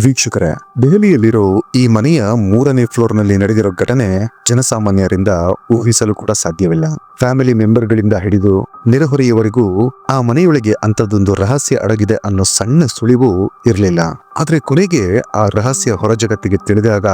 ವೀಕ್ಷಕರೇ, ದೆಹಲಿಯಲ್ಲಿರೋ ಈ ಮನೆಯ 3ನೇ ಫ್ಲೋರ್ನಲ್ಲಿ ನಡೆದಿರೋ ಘಟನೆ ಜನಸಾಮಾನ್ಯರಿಂದ ಊಹಿಸಲು ಕೂಡ ಸಾಧ್ಯವಿಲ್ಲ. ಫ್ಯಾಮಿಲಿ ಮೆಂಬರ್ಗಳಿಂದ ಹಿಡಿದು ನೆರೆಹೊರೆಯವರೆಗೂ ಆ ಮನೆಯೊಳಗೆ ಅಂಥದ್ದೊಂದು ರಹಸ್ಯ ಅಡಗಿದೆ ಅನ್ನೋ ಸಣ್ಣ ಸುಳಿವು ಇರಲಿಲ್ಲ. ಆದ್ರೆ ಕೊನೆಗೆ ಆ ರಹಸ್ಯ ಹೊರ ಜಗತ್ತಿಗೆ ತಿಳಿದಾಗ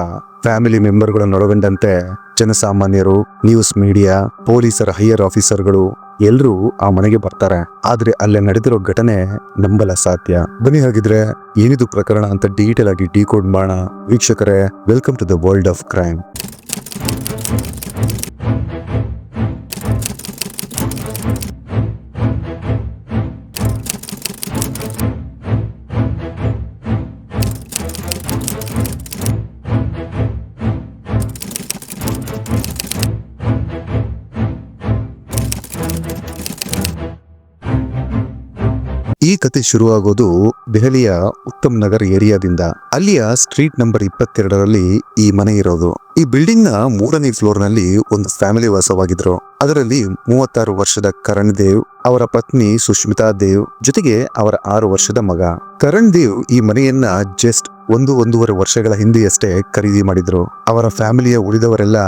ಫ್ಯಾಮಿಲಿ ಮೆಂಬರ್ಗಳನ್ನೊಳಗೊಂಡಂತೆ ಜನಸಾಮಾನ್ಯರು, ನ್ಯೂಸ್ ಮೀಡಿಯಾ, ಪೊಲೀಸರ ಹೈಯರ್ ಆಫೀಸರ್ಗಳು ಎಲ್ರೂ ಆ ಮನೆಗೆ ಬರ್ತಾರೆ. ಆದ್ರೆ ಅಲ್ಲೇ ನಡೆದಿರೋ ಘಟನೆ ನಂಬಲ ಸಾಧ್ಯ. ಬನ್ನಿ ಹಾಗಿದ್ರೆ ಏನಿದು ಪ್ರಕರಣ ಅಂತ ಡೀಟೇಲ್ ಆಗಿ ಡಿಕೋಡ್ ಮಾಡೋಣ. ವೀಕ್ಷಕರೇ, welcome to the world of crime. ಈ ಕತೆ ಶುರುವಾಗೋದು ದೆಹಲಿಯ ಉತ್ತಮ್ ನಗರ್ ಏರಿಯಾದಿಂದ. ಅಲ್ಲಿಯ ಸ್ಟ್ರೀಟ್ ನಂಬರ್ 22ರಲ್ಲಿ ಈ ಮನೆ ಇರೋದು. ಈ ಬಿಲ್ಡಿಂಗ್ ನ 3ನೇ ಫ್ಲೋರ್ ನಲ್ಲಿ ಒಂದು ಫ್ಯಾಮಿಲಿ ವಾಸವಾಗಿದ್ರು. ಅದರಲ್ಲಿ 36 ವರ್ಷದ ಕರಣ್ ದೇವ್, ಅವರ ಪತ್ನಿ ಸುಷ್ಮಿತಾ ದೇವ್, ಜೊತೆಗೆ ಅವರ 6 ವರ್ಷದ ಮಗ. ಕರಣ್ ದೇವ್ ಈ ಮನೆಯನ್ನ ಜಸ್ಟ್ 1-1.5 ವರ್ಷಗಳ ಹಿಂದೆಯಷ್ಟೇ ಖರೀದಿ ಮಾಡಿದ್ರು. ಅವರ ಫ್ಯಾಮಿಲಿಯ ಉಳಿದವರೆಲ್ಲ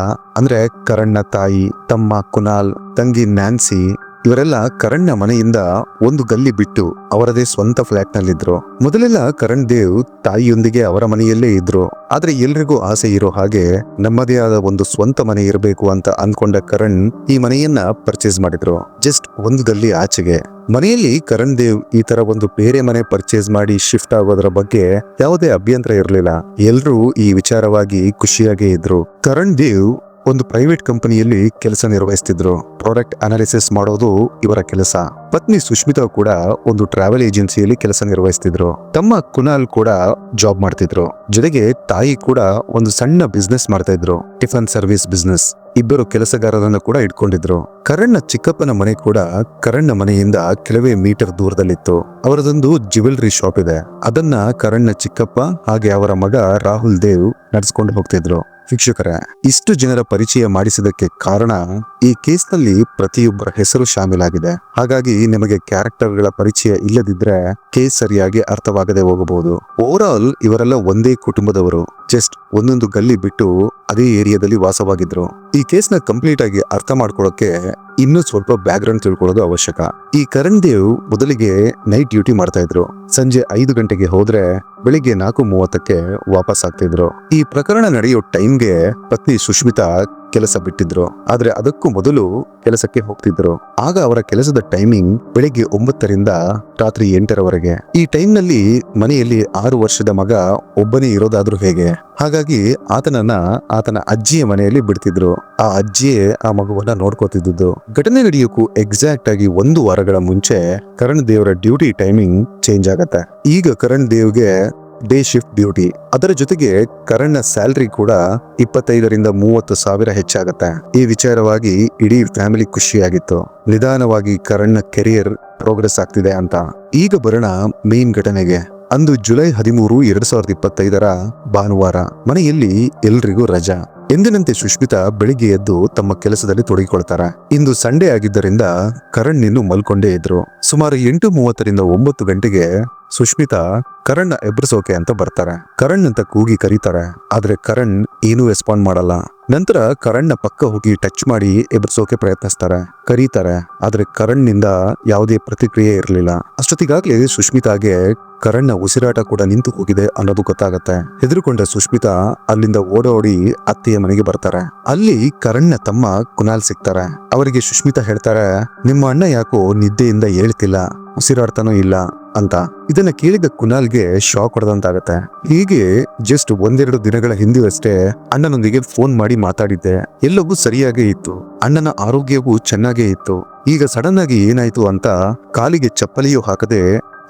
ಅಂದ್ರೆ ಕರಣ್ ನ ತಾಯಿ, ತಮ್ಮ ಕುನಾಲ್, ತಂಗಿ ನ್ಯಾನ್ಸಿ ಇವರೆಲ್ಲ ಕರಣ್ ನ ಮನೆಯಿಂದ ಒಂದು ಗಲ್ಲಿ ಬಿಟ್ಟು ಅವರದೇ ಸ್ವಂತ ಫ್ಲಾಟ್ ನಲ್ಲಿದ್ರು. ಮೊದಲೆಲ್ಲ ಕರಣ್ ದೇವ್ ತಾಯಿಯೊಂದಿಗೆ ಅವರ ಮನೆಯಲ್ಲೇ ಇದ್ರು. ಆದ್ರೆ ಎಲ್ರಿಗೂ ಆಸೆ ಇರೋ ಹಾಗೆ ನಮ್ಮದೇ ಆದ ಒಂದು ಸ್ವಂತ ಮನೆ ಇರಬೇಕು ಅಂತ ಅನ್ಕೊಂಡ ಕರಣ್ ಈ ಮನೆಯನ್ನ ಪರ್ಚೇಸ್ ಮಾಡಿದ್ರು, ಜಸ್ಟ್ ಒಂದು ಗಲ್ಲಿ ಆಚೆಗೆ. ಮನೆಯಲ್ಲಿ ಕರಣ್ ದೇವ್ ಈ ತರ ಒಂದು ಬೇರೆ ಮನೆ ಪರ್ಚೇಸ್ ಮಾಡಿ ಶಿಫ್ಟ್ ಆಗೋದ್ರ ಬಗ್ಗೆ ಯಾವುದೇ ಅಭ್ಯಂತರ ಇರಲಿಲ್ಲ. ಎಲ್ರೂ ಈ ವಿಚಾರವಾಗಿ ಖುಷಿಯಾಗೇ ಇದ್ರು. ಕರಣ್ ದೇವ್ ಒಂದು ಪ್ರೈವೇಟ್ ಕಂಪನಿಯಲ್ಲಿ ಕೆಲಸ ನಿರ್ವಹಿಸ್ತಿದ್ರು. ಪ್ರಾಡಕ್ಟ್ ಅನಾಲಿಸಿಸ್ ಮಾಡೋದು ಇವರ ಕೆಲಸ. ಪತ್ನಿ ಸುಷ್ಮಿತಾ ಕೂಡ ಒಂದು ಟ್ರಾವೆಲ್ ಏಜೆನ್ಸಿಯಲ್ಲಿ ಕೆಲಸ ನಿರ್ವಹಿಸ್ತಿದ್ರು. ತಮ್ಮ ಕುನಾಲ್ ಕೂಡ ಜಾಬ್ ಮಾಡ್ತಿದ್ರು. ಜೊತೆಗೆ ತಾಯಿ ಕೂಡ ಒಂದು ಸಣ್ಣ ಬಿಸ್ನೆಸ್ ಮಾಡ್ತಾ ಇದ್ರು, ಟಿಫನ್ ಸರ್ವಿಸ್ ಬಿಸ್ನೆಸ್. ಇಬ್ಬರು ಕೆಲಸಗಾರರನ್ನ ಕೂಡ ಇಟ್ಕೊಂಡಿದ್ರು. ಕರಣ್ ನ ಚಿಕ್ಕಪ್ಪನ ಮನೆ ಕೂಡ ಕರಣ್ ನ ಮನೆಯಿಂದ ಕೆಲವೇ ಮೀಟರ್ ದೂರದಲ್ಲಿತ್ತು. ಅವರದೊಂದು ಜ್ಯುವೆಲರಿ ಶಾಪ್ ಇದೆ. ಅದನ್ನ ಕರಣ್ ನ ಚಿಕ್ಕಪ್ಪ ಹಾಗೆ ಅವರ ಮಗ ರಾಹುಲ್ ದೇವ್ ನಡೆಸ್ಕೊಂಡು ಹೋಗ್ತಿದ್ರು. ವೀಕ್ಷಕರೇ, ಇಷ್ಟು ಜನರ ಪರಿಚಯ ಮಾಡಿಸಿದಕ್ಕೆ ಕಾರಣ ಈ ಕೇಸ್ ನಲ್ಲಿ ಪ್ರತಿಯೊಬ್ಬರ ಹೆಸರು ಶಾಮೀಲಾಗಿದೆ. ಹಾಗಾಗಿ ನಿಮಗೆ ಕ್ಯಾರೆಕ್ಟರ್ಗಳ ಪರಿಚಯ ಇಲ್ಲದಿದ್ರೆ ಕೇಸ್ ಸರಿಯಾಗಿ ಅರ್ಥವಾಗದೆ ಹೋಗಬಹುದು. ಓವರ್ ಆಲ್ ಇವರೆಲ್ಲ ಒಂದೇ ಕುಟುಂಬದವರು, ಜಸ್ಟ್ ಒಂದೊಂದು ಗಲ್ಲಿ ಬಿಟ್ಟು ಅದೇ ಏರಿಯಾದಲ್ಲಿ ವಾಸವಾಗಿದ್ರು. ಈ ಕೇಸ್ ನ ಕಂಪ್ಲೀಟ್ ಆಗಿ ಅರ್ಥ ಮಾಡ್ಕೊಳ್ಳೋಕೆ ಇನ್ನೂ ಸ್ವಲ್ಪ ಬ್ಯಾಕ್ ಗ್ರೌಂಡ್ ತಿಳ್ಕೊಳ್ಳೋದು ಅವಶ್ಯಕ. ಈ ಕರಣ್ ದೇವ್ ಮೊದಲಿಗೆ ನೈಟ್ ಡ್ಯೂಟಿ ಮಾಡ್ತಾ ಇದ್ರು. ಸಂಜೆ 5 ಗಂಟೆಗೆ ಹೋದ್ರೆ ಬೆಳಿಗ್ಗೆ 4:30ಕ್ಕೆ ವಾಪಸ್ ಆಗ್ತಿದ್ರು. ಈ ಪ್ರಕರಣ ನಡೆಯೋ ಟೈಮ್ಗೆ ಪತ್ನಿ ಸುಷ್ಮಿತಾ ಕೆಲಸ ಬಿಟ್ಟಿದ್ರು. ಆದ್ರೆ ಅದಕ್ಕೂ ಮೊದಲು ಕೆಲಸಕ್ಕೆ ಹೋಗ್ತಿದ್ರು. ಆಗ ಅವರ ಕೆಲಸದ ಟೈಮಿಂಗ್ ಬೆಳಿಗ್ಗೆ 9ರಿಂದ ರಾತ್ರಿ 8ರವರೆಗೆ. ಈ ಟೈಮ್ ನಲ್ಲಿ ಮನೆಯಲ್ಲಿ 6 ವರ್ಷದ ಮಗ ಒಬ್ಬನೇ ಇರೋದಾದ್ರೂ ಹೇಗೆ? ಹಾಗಾಗಿ ಆತನನ್ನ ಆತನ ಅಜ್ಜಿಯ ಮನೆಯಲ್ಲಿ ಬಿಡ್ತಿದ್ರು. ಆ ಅಜ್ಜಿಯೇ ಆ ಮಗುವನ್ನ ನೋಡ್ಕೋತಿದ್ದು. ಘಟನೆ ನಡೆಯೋಕ್ಕೂ ಎಕ್ಸಾಕ್ಟ್ ಆಗಿ 1 ವಾರಗಳ ಮುಂಚೆ ಕರಣ್ ದೇವರ ಡ್ಯೂಟಿ ಟೈಮಿಂಗ್ ಚೇಂಜ್ ಆಗತ್ತೆ. ಈಗ ಕರಣ್ ದೇವ್ಗೆ ಡೇ ಶಿಫ್ಟ್ ಡ್ಯೂಟಿ. ಅದರ ಜೊತೆಗೆ ಕರಣ್ ನ ಸ್ಯಾಲರಿ ಕೂಡ 25ರಿಂದ 30 ಸಾವಿರ ಹೆಚ್ಚಾಗತ್ತೆ. ಈ ವಿಚಾರವಾಗಿ ಇಡೀ ಫ್ಯಾಮಿಲಿ ಖುಷಿಯಾಗಿತ್ತು. ನಿಧಾನವಾಗಿ ಕರಣ್ ನ ಕೆರಿಯರ್ ಪ್ರೋಗ್ರೆಸ್ ಆಗ್ತಿದೆ ಅಂತ. ಈಗ ಬರೋಣ ಮೇನ್ ಘಟನೆಗೆ. ಅಂದು ಜುಲೈ 13, 2025 ಭಾನುವಾರ. ಮನೆಯಲ್ಲಿ ಎಲ್ರಿಗೂ ರಜಾ. ಎಂದಿನಂತೆ ಸುಷ್ಮಿತಾ ಬೆಳಿಗ್ಗೆ ಎದ್ದು ತಮ್ಮ ಕೆಲಸದಲ್ಲಿ ತೊಡಗಿಕೊಳ್ತಾರೆ. ಇಂದು ಸಂಡೇ ಆಗಿದ್ದರಿಂದ ಕರಣ್ ಇನ್ನು ಮಲ್ಕೊಂಡೇ ಇದ್ರು. ಸುಮಾರು 8:30ರಿಂದ 9 ಗಂಟೆಗೆ ಸುಷ್ಮಿತಾ ಕರಣ್ ನ ಎಬ್ರಿಸೋಕೆ ಅಂತ ಬರ್ತಾರೆ. ಕರಣ್ ಅಂತ ಕೂಗಿ ಕರೀತಾರೆ. ಆದ್ರೆ ಕರಣ್ ಏನೂ ರೆಸ್ಪಾಂಡ್ ಮಾಡಲ್ಲ. ನಂತರ ಕರಣ್ ನ ಪಕ್ಕ ಹೋಗಿ ಟಚ್ ಮಾಡಿ ಎಬ್ರಿಸೋಕೆ ಪ್ರಯತ್ನಿಸ್ತಾರೆ, ಕರೀತಾರೆ. ಆದ್ರೆ ಕರಣ್ ನಿಂದ ಯಾವುದೇ ಪ್ರತಿಕ್ರಿಯೆ ಇರಲಿಲ್ಲ. ಅಷ್ಟೊತ್ತಿಗಾಗ್ಲೇ ಸುಷ್ಮಿತಾಗೆ ಕರಣ್ ನ ಉಸಿರಾಟ ಕೂಡ ನಿಂತು ಹೋಗಿದೆ ಅನ್ನೋದು ಗೊತ್ತಾಗತ್ತೆ. ಹೆದರ್ಕೊಂಡ ಸುಷ್ಮಿತಾ ಅಲ್ಲಿಂದ ಓಡೋಡಿ ಅತ್ತೆಯ ಮನೆಗೆ ಬರ್ತಾರೆ. ಅಲ್ಲಿ ಕರಣ್ ನ ತಮ್ಮ ಕುನಾಲ್ ಸಿಗ್ತಾರೆ. ಅವರಿಗೆ ಸುಷ್ಮಿತಾ ಹೇಳ್ತಾರೆ, ನಿಮ್ಮ ಅಣ್ಣ ಯಾಕೋ ನಿದ್ದೆಯಿಂದ ಹೇಳ್ತಿಲ್ಲ, ಉಸಿರಾಡ್ತಾನೂ ಇಲ್ಲ ಅಂತ. ಇದನ್ನ ಕೇಳಿದ ಕುನಾಲ್ಗೆ ಶಾಕ್ ಹೊಡೆದಂತಾಗತ್ತೆ. ಹೀಗೆ ಜಸ್ಟ್ 1-2 ದಿನಗಳ ಹಿಂದೆಯಷ್ಟೇ ಅಣ್ಣನೊಂದಿಗೆ ಫೋನ್ ಮಾಡಿ ಮಾತಾಡಿದ್ದೆ. ಎಲ್ಲವೂ ಸರಿಯಾಗೇ ಇತ್ತು. ಅಣ್ಣನ ಆರೋಗ್ಯವೂ ಚೆನ್ನಾಗೇ ಇತ್ತು. ಈಗ ಸಡನ್ ಆಗಿ ಏನಾಯ್ತು ಅಂತ ಕಾಲಿಗೆ ಚಪ್ಪಲಿಯೂ ಹಾಕದೆ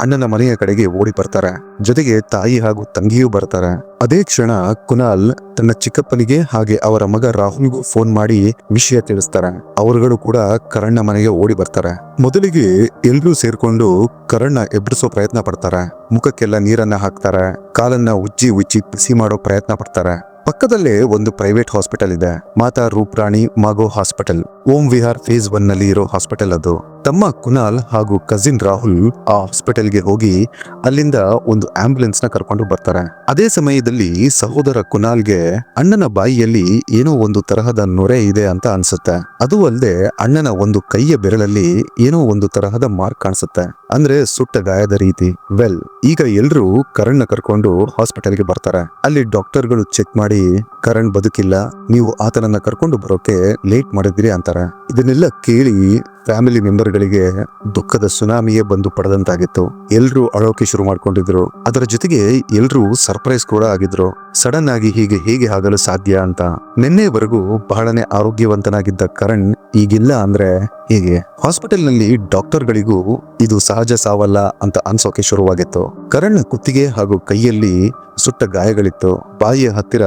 ಅಣ್ಣನ ಮನೆಯ ಕಡೆಗೆ ಓಡಿ ಬರ್ತಾರೆ. ಜೊತೆಗೆ ತಾಯಿ ಹಾಗೂ ತಂಗಿಯೂ ಬರ್ತಾರೆ. ಅದೇ ಕ್ಷಣ ಕುನಾಲ್ ತನ್ನ ಚಿಕ್ಕಪ್ಪನಿಗೆ ಹಾಗೆ ಅವರ ಮಗ ರಾಹುಲ್ಗೂ ಫೋನ್ ಮಾಡಿ ವಿಷಯ ತಿಳಿಸ್ತಾರೆ. ಅವರುಗಳು ಕೂಡ ಕರಣ್ ನ ಮನೆಗೆ ಓಡಿ ಬರ್ತಾರೆ. ಮೊದಲಿಗೆ ಎಲ್ರೂ ಸೇರ್ಕೊಂಡು ಕರಣ್ ನ ಎಬ್ರಿಸೋ ಪ್ರಯತ್ನ ಪಡ್ತಾರೆ. ಮುಖಕ್ಕೆಲ್ಲ ನೀರನ್ನ ಹಾಕ್ತಾರೆ. ಕಾಲನ್ನ ಉಜ್ಜಿ ಬಿಸಿ ಮಾಡೋ ಪ್ರಯತ್ನ ಪಡ್ತಾರೆ. ಪಕ್ಕದಲ್ಲೇ ಒಂದು ಪ್ರೈವೇಟ್ ಹಾಸ್ಪಿಟಲ್ ಇದೆ, ಮಾತಾ ರೂಪ್ರಾಣಿ ಮಾಗೋ ಹಾಸ್ಪಿಟಲ್. ಓಂ ವಿಹಾರ್ ಫೇಸ್ 1 ನಲ್ಲಿ ಇರೋ ಹಾಸ್ಪಿಟಲ್ ಅದು. ತಮ್ಮ ಕುನಾಲ್ ಹಾಗೂ ಕಸಿನ್ ರಾಹುಲ್ ಆ ಹಾಸ್ಪಿಟಲ್ಗೆ ಹೋಗಿ ಅಲ್ಲಿಂದ ಒಂದು ಆಂಬ್ಯುಲೆನ್ಸ್ ನ ಕರ್ಕೊಂಡು ಬರ್ತಾರೆ. ಅದೇ ಸಮಯದಲ್ಲಿ ಸಹೋದರ ಕುನಾಲ್ಗೆ ಅಣ್ಣನ ಬಾಯಿಯಲ್ಲಿ ಏನೋ ಒಂದು ತರಹದ ನೊರೆ ಇದೆ ಅಂತ ಅನ್ಸುತ್ತೆ. ಅದು ಅಲ್ಲದೆ ಅಣ್ಣನ ಒಂದು ಕೈಯ ಬೆರಳಲ್ಲಿ ಏನೋ ಒಂದು ತರಹದ ಮಾರ್ಕ್ ಕಾಣಿಸುತ್ತೆ, ಅಂದ್ರೆ ಸುಟ್ಟ ಗಾಯದ ರೀತಿ. ಈಗ ಎಲ್ರು ಕರಣ್ ನ ಕರ್ಕೊಂಡು ಹಾಸ್ಪಿಟಲ್ಗೆ ಬರ್ತಾರೆ. ಅಲ್ಲಿ ಡಾಕ್ಟರ್ಗಳು ಚೆಕ್ ಮಾಡಿ ಕರಣ್ ಬದುಕಿಲ್ಲ, ನೀವು ಆತನನ್ನ ಕರ್ಕೊಂಡು ಬರೋಕೆ ಲೇಟ್ ಮಾಡಿದ್ರಿ ಅಂತಾರೆ. ಇದನ್ನೆಲ್ಲ ಕೇಳಿ ಫ್ಯಾಮಿಲಿ ಮೆಂಬರ್ಗಳಿಗೆ ದುಃಖದ ಸುನಾಮಿಯೇ ಬಂದು ಪಡೆದಂತಾಗಿತ್ತು. ಎಲ್ರು ಅಳೋಕೆ ಶುರು ಮಾಡ್ಕೊಂಡಿದ್ರು. ಅದರ ಜೊತೆಗೆ ಎಲ್ರು ಸರ್ಪ್ರೈಸ್ ಕೂಡ ಆಗಿದ್ರು. ಸಡನ್ ಆಗಿ ಹೀಗೆ ಹೇಗೆ ಆಗಲು ಸಾಧ್ಯ ಅಂತ. ನಿನ್ನೆವರೆಗೂ ಬಹಳನೇ ಆರೋಗ್ಯವಂತನಾಗಿದ್ದ ಕರಣ್ ಈಗಿಲ್ಲ ಅಂದ್ರೆ ಹೀಗೆ. ಹಾಸ್ಪಿಟಲ್ ನಲ್ಲಿ ಡಾಕ್ಟರ್ಗಳಿಗೂ ಇದು ಸಹಜ ಸಾವಲ್ಲ ಅಂತ ಅನ್ಸೋಕೆ ಶುರುವಾಗಿತ್ತು. ಕರಣ್ ಕುತ್ತಿಗೆ ಹಾಗೂ ಕೈಯಲ್ಲಿ ಸುಟ್ಟ ಗಾಯಗಳಿತ್ತು. ಬಾಯಿಯ ಹತ್ತಿರ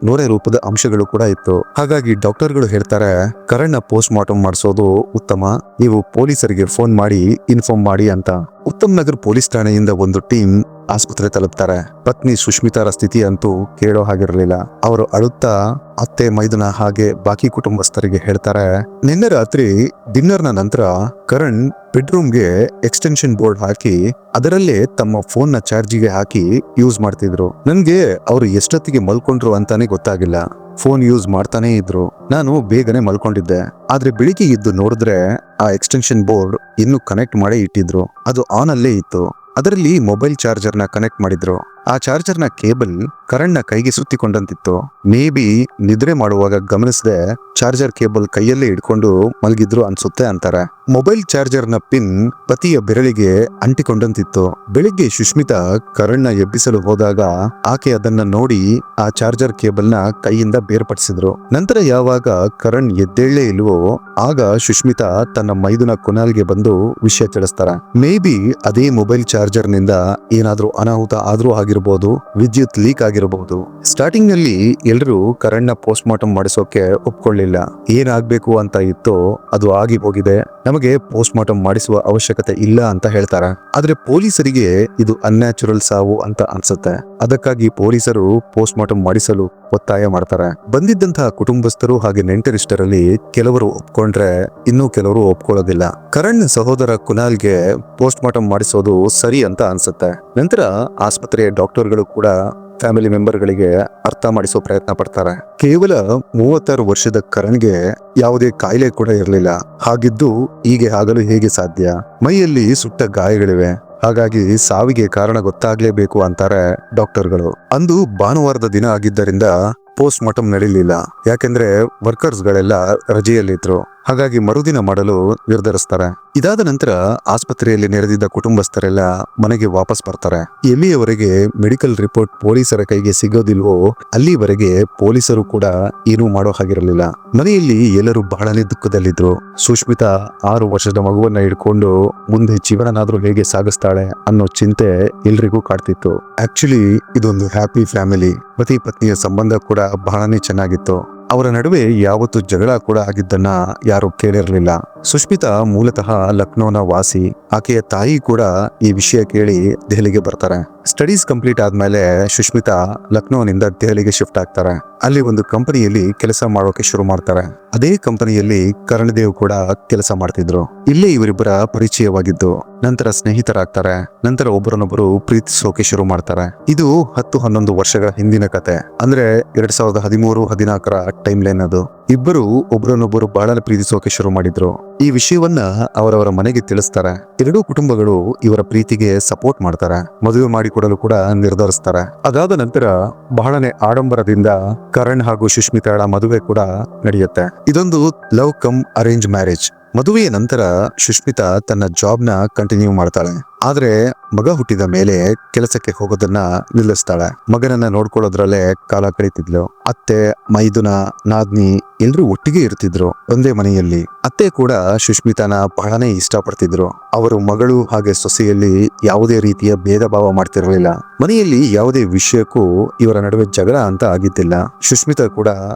ನೊರೆ ರೂಪದ ಅಂಶಗಳು ಕೂಡ ಇತ್ತು. ಹಾಗಾಗಿ ಡಾಕ್ಟರ್ಗಳು ಹೇಳ್ತಾರೆ, ಕರಣ್ ಪೋಸ್ಟ್ ಮಾರ್ಟಮ್ ಮಾಡಿಸೋದು ಉತ್ತಮ, ನೀವು ಪೊಲೀಸರಿಗೆ ಫೋನ್ ಮಾಡಿ ಇನ್ಫಾರ್ಮ್ ಮಾಡಿ ಅಂತ. ಉತ್ತಮ್ ನಗರ್ ಪೊಲೀಸ್ ಠಾಣೆಯಿಂದ ಒಂದು ಟೀಮ್ ಆಸ್ಪತ್ರೆ ತಲುಪ್ತಾರೆ. ಪತ್ನಿ ಸುಷ್ಮಿತಾರ ಸ್ಥಿತಿ ಅಂತೂ ಕೇಳೋ ಹಾಗಿರಲಿಲ್ಲ. ಅವರು ಅಳುತ್ತಾ ಅತ್ತೆ, ಮೈದುನ ಹಾಗೆ ಬಾಕಿ ಕುಟುಂಬಸ್ಥರಿಗೆ ಹೇಳ್ತಾರೆ, ನಿನ್ನೆ ರಾತ್ರಿ ಡಿನ್ನರ್ನ ನಂತರ ಕರಣ್ ಬೆಡ್ರೂಮ್ಗೆ ಎಕ್ಸ್ಟೆನ್ಷನ್ ಬೋರ್ಡ್ ಹಾಕಿ ಅದರಲ್ಲೇ ತಮ್ಮ ಫೋನ್ ನ ಚಾರ್ಜಿಗೆ ಹಾಕಿ ಯೂಸ್ ಮಾಡ್ತಿದ್ರು. ನನ್ಗೆ ಅವರು ಎಷ್ಟೊತ್ತಿಗೆ ಮಲ್ಕೊಂಡ್ರು ಅಂತಾನೆ ಗೊತ್ತಾಗಿಲ್ಲ. ಫೋನ್ ಯೂಸ್ ಮಾಡ್ತಾನೆ ಇದ್ರು. ನಾನು ಬೇಗನೆ ಮಲ್ಕೊಂಡಿದ್ದೆ. ಆದ್ರೆ ಬೆಳಿಗ್ಗೆ ಎದ್ದು ನೋಡಿದ್ರೆ ಆ ಎಕ್ಸ್ಟೆನ್ಷನ್ ಬೋರ್ಡ್ ಇನ್ನೂ ಕನೆಕ್ಟ್ ಮಾಡಿ ಇಟ್ಟಿದ್ರು. ಅದು ಆನ್ ಅಲ್ಲೇ ಇತ್ತು. ಅದರಲ್ಲಿ ಮೊಬೈಲ್ ಚಾರ್ಜರ್ ನ ಕನೆಕ್ಟ್ ಮಾಡಿದ್ರು. ಆ ಚಾರ್ಜರ್ ನ ಕೇಬಲ್ ಕರಣ್ ನ ಕೈಗೆ ಸುತ್ತಿಕೊಂಡಂತಿತ್ತು. ಮೇ ಬಿ ನಿದ್ರೆ ಮಾಡುವಾಗ ಗಮನಿಸದೆ ಚಾರ್ಜರ್ ಕೇಬಲ್ ಕೈಯಲ್ಲೇ ಇಟ್ಕೊಂಡು ಮಲಗಿದ್ರು ಅನ್ಸುತ್ತೆ ಅಂತಾರೆ. ಮೊಬೈಲ್ ಚಾರ್ಜರ್ ನ ಪಿನ್ ಪತಿಯ ಬೆರಳಿಗೆ ಅಂಟಿಕೊಂಡಂತಿತ್ತು. ಬೆಳಿಗ್ಗೆ ಸುಷ್ಮಿತಾ ಕರಣ್ ನ ಎಬ್ಬಿಸಲು ಹೋದಾಗ ಆಕೆ ಅದನ್ನ ನೋಡಿ ಆ ಚಾರ್ಜರ್ ಕೇಬಲ್ ನ ಕೈಯಿಂದ ಬೇರ್ಪಡಿಸಿದ್ರು. ನಂತರ ಯಾವಾಗ ಕರಣ್ ಎದ್ದೇಳೇ ಇಲ್ವೋ ಆಗ ಸುಷ್ಮಿತಾ ತನ್ನ ಮೈದುನ ಕುನಾಲ್ಗೆ ಬಂದು ವಿಷಯ ತಿಳಿಸ್ತಾರೆ. ಮೇ ಬಿ ಅದೇ ಮೊಬೈಲ್ ಚಾರ್ಜರ್ ನಿಂದ ಏನಾದ್ರೂ ಅನಾಹುತ ಆದ್ರೂ ಆಗಿರಬಹುದು, ವಿದ್ಯುತ್ ಲೀಕ್ ಆಗಿರಬಹುದು. ಸ್ಟಾರ್ಟಿಂಗ್ ನಲ್ಲಿ ಎಲ್ಲರೂ ಕರಣ್ ನ ಪೋಸ್ಟ್ ಮಾರ್ಟಮ್ ಮಾಡಿಸೋಕೆ ಒಪ್ಕೊಳ್ಳಿಲ್ಲ. ಏನಾಗ್ಬೇಕು ಅಂತ ಇತ್ತು ಅದು ಆಗಿ ಹೋಗಿದೆ, ನಮಗೆ ಪೋಸ್ಟ್ ಮಾರ್ಟಮ್ ಮಾಡಿಸುವ ಅವಶ್ಯಕತೆ ಇಲ್ಲ ಅಂತ ಹೇಳ್ತಾರೆ. ಆದ್ರೆ ಪೊಲೀಸರಿಗೆ ಇದು ಅನ್ಯಾಚುರಲ್ ಸಾವು ಅಂತ ಅನ್ಸುತ್ತೆ. ಅದಕ್ಕಾಗಿ ಪೊಲೀಸರು ಪೋಸ್ಟ್ ಮಾರ್ಟಮ್ ಮಾಡಿಸಲು ಒತ್ತಾಯ ಮಾಡ್ತಾರೆ. ಬಂದಿದ್ದಂತಹ ಕುಟುಂಬಸ್ಥರು ಹಾಗೆ ನೆಂಟರಿಷ್ಟರಲ್ಲಿ ಕೆಲವರು ಒಪ್ಕೊಂಡ್ರೆ ಇನ್ನು ಕೆಲವರು ಒಪ್ಕೊಳ್ಳೋದಿಲ್ಲ. ಕರಣ್ ಸಹೋದರ ಕುನಾಲ್ಗೆ ಪೋಸ್ಟ್ ಮಾರ್ಟಮ್ ಮಾಡಿಸೋದು ಸರಿ ಅಂತ ಅನ್ಸುತ್ತೆ. ನಂತರ ಆಸ್ಪತ್ರೆಯ ಡಾಕ್ಟರ್ಗಳು ಕೂಡ ಫ್ಯಾಮಿಲಿ ಮೆಂಬರ್ಗಳಿಗೆ ಅರ್ಥ ಮಾಡಿಸೋ ಪ್ರಯತ್ನ ಪಡ್ತಾರೆ. ಕೇವಲ 36 ವರ್ಷದ ಕರಣ್ಗೆ ಯಾವುದೇ ಕಾಯಿಲೆ ಕೂಡ ಇರಲಿಲ್ಲ. ಹಾಗಿದ್ದು ಹೀಗೆ ಆಗಲು ಹೇಗೆ ಸಾಧ್ಯ? ಮೈಯಲ್ಲಿ ಸುಟ್ಟ ಗಾಯಗಳಿವೆ. ಹಾಗಾಗಿ ಸಾವಿಗೆ ಕಾರಣ ಗೊತ್ತಾಗ್ಲೇಬೇಕು ಅಂತಾರೆ ಡಾಕ್ಟರ್ಗಳು. ಅಂದು ಭಾನುವಾರದ ದಿನ ಆಗಿದ್ದರಿಂದ ಪೋಸ್ಟ್ ಮಾರ್ಟಮ್ ನಡೀಲಿಲ್ಲ. ಯಾಕೆಂದ್ರೆ ವರ್ಕರ್ಸ್ ಗಳೆಲ್ಲ ರಜೆಯಲ್ಲಿದ್ರು. ಹಾಗಾಗಿ ಮರುದಿನ ಮಾಡಲು ನಿರ್ಧರಿಸ್ತಾರೆ. ಇದಾದ ನಂತರ ಆಸ್ಪತ್ರೆಯಲ್ಲಿ ನೆರೆದಿದ್ದ ಕುಟುಂಬಸ್ಥರೆಲ್ಲ ಮನೆಗೆ ವಾಪಸ್ ಬರ್ತಾರೆ. ಎಲ್ಲಿಯವರೆಗೆ ಮೆಡಿಕಲ್ ರಿಪೋರ್ಟ್ ಪೊಲೀಸರ ಕೈಗೆ ಸಿಗೋದಿಲ್ವೋ ಅಲ್ಲಿವರೆಗೆ ಪೊಲೀಸರು ಕೂಡ ಏನೂ ಮಾಡೋ ಹಾಗಿರಲಿಲ್ಲ. ಮನೆಯಲ್ಲಿ ಎಲ್ಲರೂ ಬಹಳನೇ ದುಃಖದಲ್ಲಿದ್ರು. ಸುಷ್ಮಿತಾ 6 ವರ್ಷದ ಮಗುವನ್ನ ಹಿಡ್ಕೊಂಡು ಮುಂದೆ ಜೀವನನಾದ್ರೂ ಹೇಗೆ ಸಾಗಿಸ್ತಾಳೆ ಅನ್ನೋ ಚಿಂತೆ ಎಲ್ರಿಗೂ ಕಾಡ್ತಿತ್ತು. ಆಕ್ಚುಲಿ ಇದೊಂದು ಹ್ಯಾಪಿ ಫ್ಯಾಮಿಲಿ. ಪತಿ ಪತ್ನಿಯ ಸಂಬಂಧ ಕೂಡ ಬಹಳನೇ ಚೆನ್ನಾಗಿತ್ತು. ಅವರ ನಡುವೆ ಯಾವತ್ತೂ ಜಗಳ ಕೂಡ ಆಗಿದ್ದನ್ನ ಯಾರು ಕೇಳಿರಲಿಲ್ಲ. ಸುಷ್ಮಿತಾ ಮೂಲತಃ ಲಕ್ನೋನ ವಾಸಿ. ಆಕೆಯ ತಾಯಿ ಕೂಡ ಈ ವಿಷಯ ಕೇಳಿ ದೆಹಲಿಗೆ ಬರ್ತಾರೆ. ಸ್ಟಡೀಸ್ ಕಂಪ್ಲೀಟ್ ಆದ್ಮೇಲೆ ಸುಷ್ಮಿತಾ ಲಕ್ನೋನಿಂದ ದೆಹಲಿಗೆ ಶಿಫ್ಟ್ ಆಗ್ತಾರೆ. ಅಲ್ಲಿ ಒಂದು ಕಂಪನಿಯಲ್ಲಿ ಕೆಲಸ ಮಾಡೋಕೆ ಶುರು ಮಾಡ್ತಾರೆ. ಅದೇ ಕಂಪನಿಯಲ್ಲಿ ಕರ್ಣದೇವ್ ಕೂಡ ಕೆಲಸ ಮಾಡ್ತಿದ್ರು. ಇಲ್ಲೇ ಇವರಿಬ್ಬರ ಪರಿಚಯವಾಗಿದ್ದು ನಂತರ ಸ್ನೇಹಿತರಾಗ್ತಾರೆ. ನಂತರ ಒಬ್ಬರನ್ನೊಬ್ಬರು ಪ್ರೀತಿಸೋಕೆ ಶುರು ಮಾಡ್ತಾರೆ. ಇದು 10-11 ವರ್ಷಗಳ ಹಿಂದಿನ ಕತೆ. ಅಂದ್ರೆ 2013-14 ಟೈಮ್ ಲೈನ್ ಅದು. ಇಬ್ಬರು ಒಬ್ಬರನ್ನೊಬ್ಬರು ಬಹಳ ಪ್ರೀತಿಸೋಕೆ ಶುರು ಮಾಡಿದ್ರು. ಈ ವಿಷಯವನ್ನ ಅವರವರ ಮನೆಗೆ ತಿಳಿಸ್ತಾರೆ. ಎರಡೂ ಕುಟುಂಬಗಳು ಇವರ ಪ್ರೀತಿಗೆ ಸಪೋರ್ಟ್ ಮಾಡ್ತಾರೆ. ಮದುವೆ ಮಾಡಿಕೊಡಲು ಕೂಡ ನಿರ್ಧರಿಸ್ತಾರೆ. ಅದಾದ ನಂತರ ಬಹಳನೇ ಆಡಂಬರದಿಂದ ಕರಣ್ ಹಾಗೂ ಸುಷ್ಮಿತಾಳ ಮದುವೆ ಕೂಡ ನಡೆಯುತ್ತೆ. ಇದೊಂದು ಲವ್ ಕಮ್ ಅರೇಂಜ್ ಮ್ಯಾರೇಜ್. ಮದುವೆಯ ನಂತರ ಸುಷ್ಮಿತಾ ತನ್ನ ಜಾಬ್ ನ ಕಂಟಿನ್ಯೂ ಮಾಡ್ತಾಳೆ. ಆದ್ರೆ ಮಗ ಹುಟ್ಟಿದ ಮೇಲೆ ಕೆಲಸಕ್ಕೆ ಹೋಗೋದನ್ನ ನಿಲ್ಲಿಸ್ತಾಳೆ. ಮಗನನ್ನ ನೋಡ್ಕೊಳ್ಳೋದ್ರಲ್ಲೇ ಕಾಲ ಕಳೀತಿದ್ಲು. ಅತ್ತೆ, ಮೈದುನ, ನಾದ್ನಿ ಎಲ್ರೂ ಒಟ್ಟಿಗೆ ಇರ್ತಿದ್ರು ಒಂದೇ ಮನೆಯಲ್ಲಿ. ಅತ್ತೆ ಕೂಡ ಸುಷ್ಮಿತಾನ ಬಹಳನೇ ಇಷ್ಟಪಡ್ತಿದ್ರು. ಅವರು ಮಗಳು ಹಾಗೆ ಸೊಸೆಯಲ್ಲಿ ಯಾವುದೇ ರೀತಿಯ ಭೇದ ಭಾವ ಮಾಡ್ತಿರ್ಲಿಲ್ಲ. ಮನೆಯಲ್ಲಿ ಯಾವುದೇ ವಿಷಯಕ್ಕೂ ಇವರ ನಡುವೆ ಜಗಳ ಅಂತ ಆಗಿದ್ದಿಲ್ಲ. ಸುಷ್ಮಿತಾ ಕೂಡ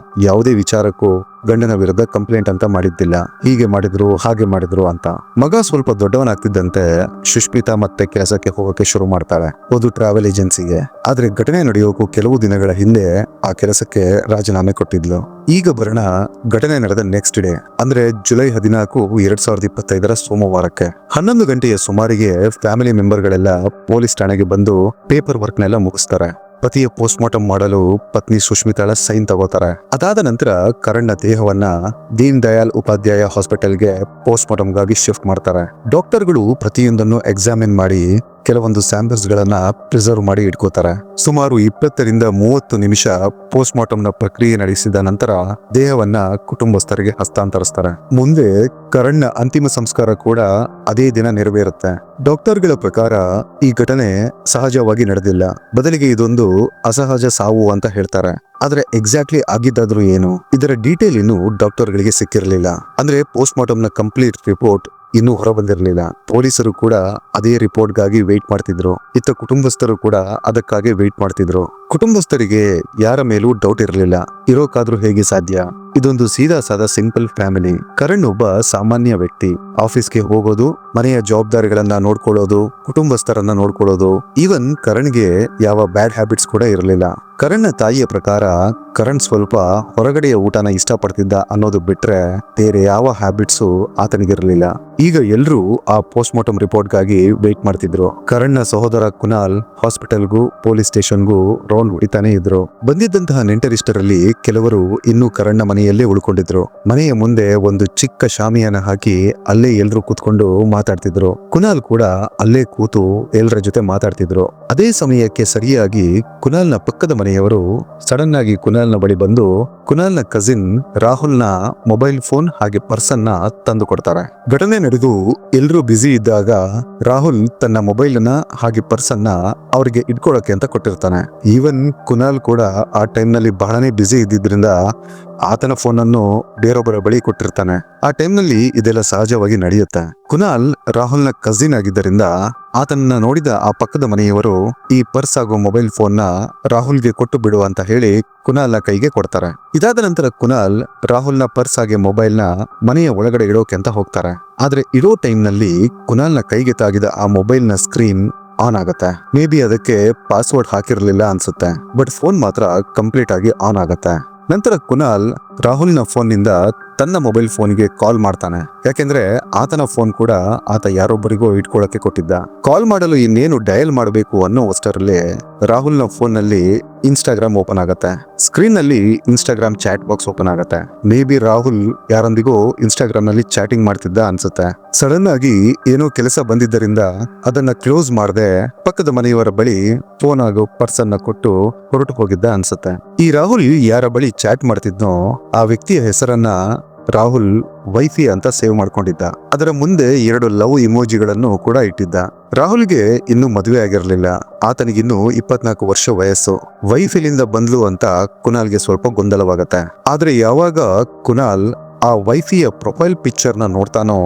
ಯಾವುದೇ ವಿಚಾರಕ್ಕೂ ಗಂಡನ ವಿರುದ್ಧ ಕಂಪ್ಲೇಂಟ್ ಅಂತ ಮಾಡಿದ್ದಿಲ್ಲ. ಹೀಗೆ ಮಾಡಿದ್ರು ಹಾಗೆ ಮಾಡಿದ್ರು ಅಂತ. ಮಗ ಸ್ವಲ್ಪ ದೊಡ್ಡವನಾಗ್ತಿದ್ದಂತೆ ಸುಷ್ಮಿತಾ ಮತ್ತೆ ಕೆಲಸಕ್ಕೆ ಹೋಗೋಕೆ ಶುರು ಮಾಡ್ತಾಳೆ, ಒಂದು ಟ್ರಾವೆಲ್ ಏಜೆನ್ಸಿಗೆ. ಆದ್ರೆ ಘಟನೆ ನಡೆಯೋಕು ಕೆಲವು ದಿನಗಳ ಹಿಂದೆ ಆ ಕೆಲಸಕ್ಕೆ ರಾಜೀನಾಮೆ ಕೊಟ್ಟಿದ್ಲು. ಈಗ ಬರೋಣ ಘಟನೆ ನಡೆದ ನೆಕ್ಸ್ಟ್ ಡೇ, ಅಂದ್ರೆ ಜುಲೈ 14, 2025 ಸೋಮವಾರಕ್ಕೆ 11 ಗಂಟೆಯ ಸುಮಾರಿಗೆ ಫ್ಯಾಮಿಲಿ ಮೆಂಬರ್ಗಳೆಲ್ಲ ಪೊಲೀಸ್ ಠಾಣೆಗೆ ಬಂದು ಪೇಪರ್ ವರ್ಕ್ ನೆಲ್ಲ ಮುಗಿಸ್ತಾರೆ. ಪತಿಯ ಪೋಸ್ಟ್ ಮಾರ್ಟಮ್ ಮಾಡಲು ಪತ್ನಿ ಸುಷ್ಮಿತಾಳ ಸೈನ್ ತಗೋತಾರೆ. ಅದಾದ ನಂತರ ಕರಣ್ನ ದೇಹವನ್ನ ದೀನ್ ದಯಾಳ್ ಉಪಾಧ್ಯಾಯ ಹಾಸ್ಪಿಟಲ್ಗೆ ಪೋಸ್ಟ್ ಮಾರ್ಟಮ್ಗಾಗಿ ಶಿಫ್ಟ್ ಮಾಡ್ತಾರೆ. ಡಾಕ್ಟರ್ಗಳು ಪ್ರತಿಯೊಂದನ್ನು ಎಕ್ಸಾಮಿನ್ ಮಾಡಿ ಕೆಲವೊಂದು ಸ್ಯಾಂಪಲ್ಸ್ ಗಳನ್ನ ಪ್ರಿಸರ್ವ್ ಮಾಡಿ ಇಟ್ಕೋತಾರೆ. ಸುಮಾರು 20 ರಿಂದ 30 ನಿಮಿಷ ಪೋಸ್ಟ್ ಮಾರ್ಟಮ್ ನ ಪ್ರಕ್ರಿಯೆ ನಡೆಸಿದ ನಂತರ ದೇಹವನ್ನ ಕುಟುಂಬಸ್ಥರಿಗೆ ಹಸ್ತಾಂತರಿಸ್ತಾರೆ. ಮುಂದೆ ಕರಣ್ನ ಅಂತಿಮ ಸಂಸ್ಕಾರ ಕೂಡ ಅದೇ ದಿನ ನೆರವೇರುತ್ತೆ. ಡಾಕ್ಟರ್ಗಳ ಪ್ರಕಾರ ಈ ಘಟನೆ ಸಹಜವಾಗಿ ನಡೆದಿಲ್ಲ, ಬದಲಿಗೆ ಇದೊಂದು ಅಸಹಜ ಸಾವು ಅಂತ ಹೇಳ್ತಾರೆ. ಆದ್ರೆ ಎಕ್ಸಾಕ್ಟ್ಲಿ ಆಗಿದ್ದಾದ್ರೂ ಏನು, ಇದರ ಡೀಟೇಲ್ ಇನ್ನು ಡಾಕ್ಟರ್ಗಳಿಗೆ ಸಿಕ್ಕಿರಲಿಲ್ಲ. ಅಂದ್ರೆ ಪೋಸ್ಟ್ ಮಾರ್ಟಮ್ ನ ಕಂಪ್ಲೀಟ್ ರಿಪೋರ್ಟ್ ಇನ್ನೂ ಹೊರಬಂದಿರಲಿಲ್ಲ. ಪೊಲೀಸರು ಕೂಡ ಅದೇ ರಿಪೋರ್ಟ್ಗಾಗಿ ವೇಟ್ ಮಾಡ್ತಿದ್ರು. ಇತ್ತ ಕುಟುಂಬಸ್ಥರು ಕೂಡ ಅದಕ್ಕಾಗಿ ವೇಟ್ ಮಾಡ್ತಿದ್ರು. ಕುಟುಂಬಸ್ಥರಿಗೆ ಯಾರ ಮೇಲೂ ಡೌಟ್ ಇರಲಿಲ್ಲ, ಇರೋಕಾದ್ರೂ ಹೇಗೆ ಸಾಧ್ಯ, ಇದೊಂದು ಸೀದಾ ಸಾದಾ ಸಿಂಪಲ್ ಫ್ಯಾಮಿಲಿ. ಕರಣ್ ಒಬ್ಬ ಸಾಮಾನ್ಯ ವ್ಯಕ್ತಿ, ಆಫೀಸ್ಗೆ ಹೋಗೋದು, ಮನೆಯ ಜವಾಬ್ದಾರಿಗಳನ್ನ ನೋಡ್ಕೊಳ್ಳೋದು, ಕುಟುಂಬಸ್ಥರನ್ನ ನೋಡ್ಕೊಳ್ಳೋದು. ಈವನ್ ಕರಣ್ಗೆ ಯಾವ ಬ್ಯಾಡ್ ಹ್ಯಾಬಿಟ್ಸ್ ಕೂಡ ಇರಲಿಲ್ಲ. ಕರಣ್ನ ತಾಯಿಯ ಪ್ರಕಾರ ಕರಣ್ ಸ್ವಲ್ಪ ಹೊರಗಡೆಯ ಊಟನ ಇಷ್ಟಪಡ್ತಿದ್ದ ಅನ್ನೋದು ಬಿಟ್ರೆ ಬೇರೆ ಯಾವ ಹ್ಯಾಬಿಟ್ಸು ಆತನಿಗಿರಲಿಲ್ಲ. ಈಗ ಎಲ್ರೂ ಆ ಪೋಸ್ಟ್ ಮಾರ್ಟಮ್ ರಿಪೋರ್ಟ್ಗಾಗಿ ವೇಟ್ ಮಾಡ್ತಿದ್ರು. ಕರಣ್ನ ಸಹೋದರ ಕುನಾಲ್ ಹಾಸ್ಪಿಟಲ್ಗೂ ಪೊಲೀಸ್ ಸ್ಟೇಷನ್ಗೂ ರೌಂಡ್ ಹೊಡಿತಾನೆ ಇದ್ರು. ಬಂದಿದ್ದಂತಹ ನೆಂಟರಿಷ್ಟರಲ್ಲಿ ಕೆಲವರು ಇನ್ನೂ ಕರಣ್ನ ಮನೆಯಲ್ಲೇ ಉಳ್ಕೊಂಡಿದ್ರು. ಮನೆಯ ಮುಂದೆ ಒಂದು ಚಿಕ್ಕ ಶಾಮಿಯಾನ ಹಾಕಿ ಅಲ್ಲೇ ಎಲ್ರು ಕೂತ್ಕೊಂಡು ಮಾತಾಡ್ತಿದ್ರು. ಕುನಾಲ್ ಕೂಡ ಅಲ್ಲೇ ಕೂತು ಎಲ್ಲರ ಜೊತೆ ಮಾತಾಡ್ತಿದ್ರು. ಅದೇ ಸಮಯಕ್ಕೆ ಸರಿಯಾಗಿ ಕುನಾಲ್ನ ಪಕ್ಕದ ಮನೆಯವರು ಸಡನ್ ಆಗಿ ಕುನಾಲ್ನ ಬಳಿ ಬಂದು ಕುನಾಲ್ನ ಕಸಿನ್ ರಾಹುಲ್ನ ಮೊಬೈಲ್ ಫೋನ್ ಹಾಗೆ ಪರ್ಸನ್ನ ತಂದು ಕೊಡ್ತಾರೆ. ಘಟನೆ ನಡೆದು ಎಲ್ರೂ ಬ್ಯುಸಿ ಇದ್ದಾಗ ರಾಹುಲ್ ತನ್ನ ಮೊಬೈಲ್ ನ ಹಾಗೆ ಪರ್ಸನ್ನ ಅವ್ರಿಗೆ ಇಟ್ಕೊಳಕ್ಕೆ ಅಂತ ಕೊಟ್ಟಿರ್ತಾನೆ. ಈವನ್ ಕುನಾಲ್ ಕೂಡ ಆ ಟೈಮ್ ನಲ್ಲಿ ಬಹಳನೇ ಬ್ಯುಸಿ ಇದ್ದಿದ್ರಿಂದ ಆತನ ಫೋನ್ ಅನ್ನು ಬೇರೊಬ್ಬರ ಬಳಿ ಕೊಟ್ಟಿರ್ತಾನೆ. ಆ ಟೈಮ್ ನಲ್ಲಿ ಇದೆಲ್ಲ ಸಹಜವಾಗಿ ನಡೆಯುತ್ತೆ. ಕುನಾಲ್ ರಾಹುಲ್ನ ಕಸಿನ್ ಆಗಿದ್ದರಿಂದ ಆತನನ್ನ ನೋಡಿದ ಆ ಪಕ್ಕದ ಮನೆಯವರು ಈ ಪರ್ಸ್ ಹಾಗೂ ಮೊಬೈಲ್ ಫೋನ್ ನ ರಾಹುಲ್ಗೆ ಕೊಟ್ಟು ಬಿಡು ಅಂತ ಹೇಳಿ ಕುನಾಲ್ನ ಕೈಗೆ ಕೊಡ್ತಾರೆ. ಇದಾದ ನಂತರ ಕುನಾಲ್ ರಾಹುಲ್ನ ಪರ್ಸ್ ಹಾಗೆ ಮೊಬೈಲ್ ನ ಮನೆಯ ಒಳಗಡೆ ಇಡೋಕೆ ಅಂತ ಹೋಗ್ತಾರೆ. ಆದ್ರೆ ಇಡೋ ಟೈಮ್ ನಲ್ಲಿ ಕುನಾಲ್ನ ಕೈಗೆ ತಾಗಿದ ಆ ಮೊಬೈಲ್ ನ ಸ್ಕ್ರೀನ್ ಆನ್ ಆಗುತ್ತೆ. ಮೇ ಬಿ ಅದಕ್ಕೆ ಪಾಸ್ವರ್ಡ್ ಹಾಕಿರ್ಲಿಲ್ಲ ಅನ್ಸುತ್ತೆ, ಬಟ್ ಫೋನ್ ಮಾತ್ರ ಕಂಪ್ಲೀಟ್ ಆಗಿ ಆನ್ ಆಗುತ್ತೆ. ನಂತರ ಕುನಾಲ್ ರಾಹುಲ್ನ ಫೋನ್ ನಿಂದ ತನ್ನ ಮೊಬೈಲ್ ಫೋನ್ಗೆ ಕಾಲ್ ಮಾಡ್ತಾನೆ. ಯಾಕೆಂದ್ರೆ ಆತನ ಫೋನ್ ಕೂಡ ಆತ ಯಾರೊಬ್ಬರಿಗೂ ಇಟ್ಕೊಳ್ಳಕ್ಕೆ ಕೊಟ್ಟಿದ್ದ. ಕಾಲ್ ಮಾಡಲು ಇನ್ನೇನು ಡಯಲ್ ಮಾಡಬೇಕು ಅನ್ನೋ ಅಷ್ಟರಲ್ಲೇ ರಾಹುಲ್ನ ಫೋನ್ ನಲ್ಲಿ ಇನ್ಸ್ಟಾಗ್ರಾಮ್ ಓಪನ್ ಆಗತ್ತೆ. ಸ್ಕ್ರೀನ್ ನಲ್ಲಿ ಇನ್ಸ್ಟಾಗ್ರಾಮ್ ಚಾಟ್ ಬಾಕ್ಸ್ ಓಪನ್ ಆಗತ್ತೆ. ಮೇ ಬಿ ರಾಹುಲ್ ಯಾರೊಂದಿಗೂ ಇನ್ಸ್ಟಾಗ್ರಾಮ್ ನಲ್ಲಿ ಚಾಟಿಂಗ್ ಮಾಡ್ತಿದ್ದ ಅನ್ಸುತ್ತೆ. ಸಡನ್ ಆಗಿ ಏನೋ ಕೆಲಸ ಬಂದಿದ್ದರಿಂದ ಅದನ್ನ ಕ್ಲೋಸ್ ಮಾಡದೆ ಪಕ್ಕದ ಮನೆಯವರ ಬಳಿ ಫೋನ್ ಹಾಗೂ ಪರ್ಸ್ ಅನ್ನ ಕೊಟ್ಟು ಹೊರಟು ಹೋಗಿದ್ದ ಅನ್ಸುತ್ತೆ. ಈ ರಾಹುಲ್ ಯಾರ ಬಳಿ ಚಾಟ್ ಮಾಡ್ತಿದ್ನೋ ಆ ವ್ಯಕ್ತಿಯ ಹೆಸರನ್ನ ರಾಹುಲ್ ವೈಫಿ ಅಂತ ಸೇವ್ ಮಾಡ್ಕೊಂಡಿದ್ದ. ಅದರ ಮುಂದೆ 2 ಲವ್ ಇಮೋಜಿಗಳನ್ನು ಕೂಡ ಇಟ್ಟಿದ್ದ. ರಾಹುಲ್ಗೆ ಇನ್ನೂ ಮದುವೆ ಆಗಿರಲಿಲ್ಲ. ಆತನಿಗಿನ್ನು 24 ವರ್ಷ ವಯಸ್ಸು. ವೈಫಿಲಿಂದ ಬಂದ್ಲು ಅಂತ ಕುನಾಲ್ಗೆ ಸ್ವಲ್ಪ ಗೊಂದಲವಾಗತ್ತೆ. ಆದ್ರೆ ಯಾವಾಗ ಕುನಾಲ್ ಆ ವೈಫಿಯ ಪ್ರೊಫೈಲ್ ಪಿಕ್ಚರ್ ನ ನೋಡ್ತಾನೋ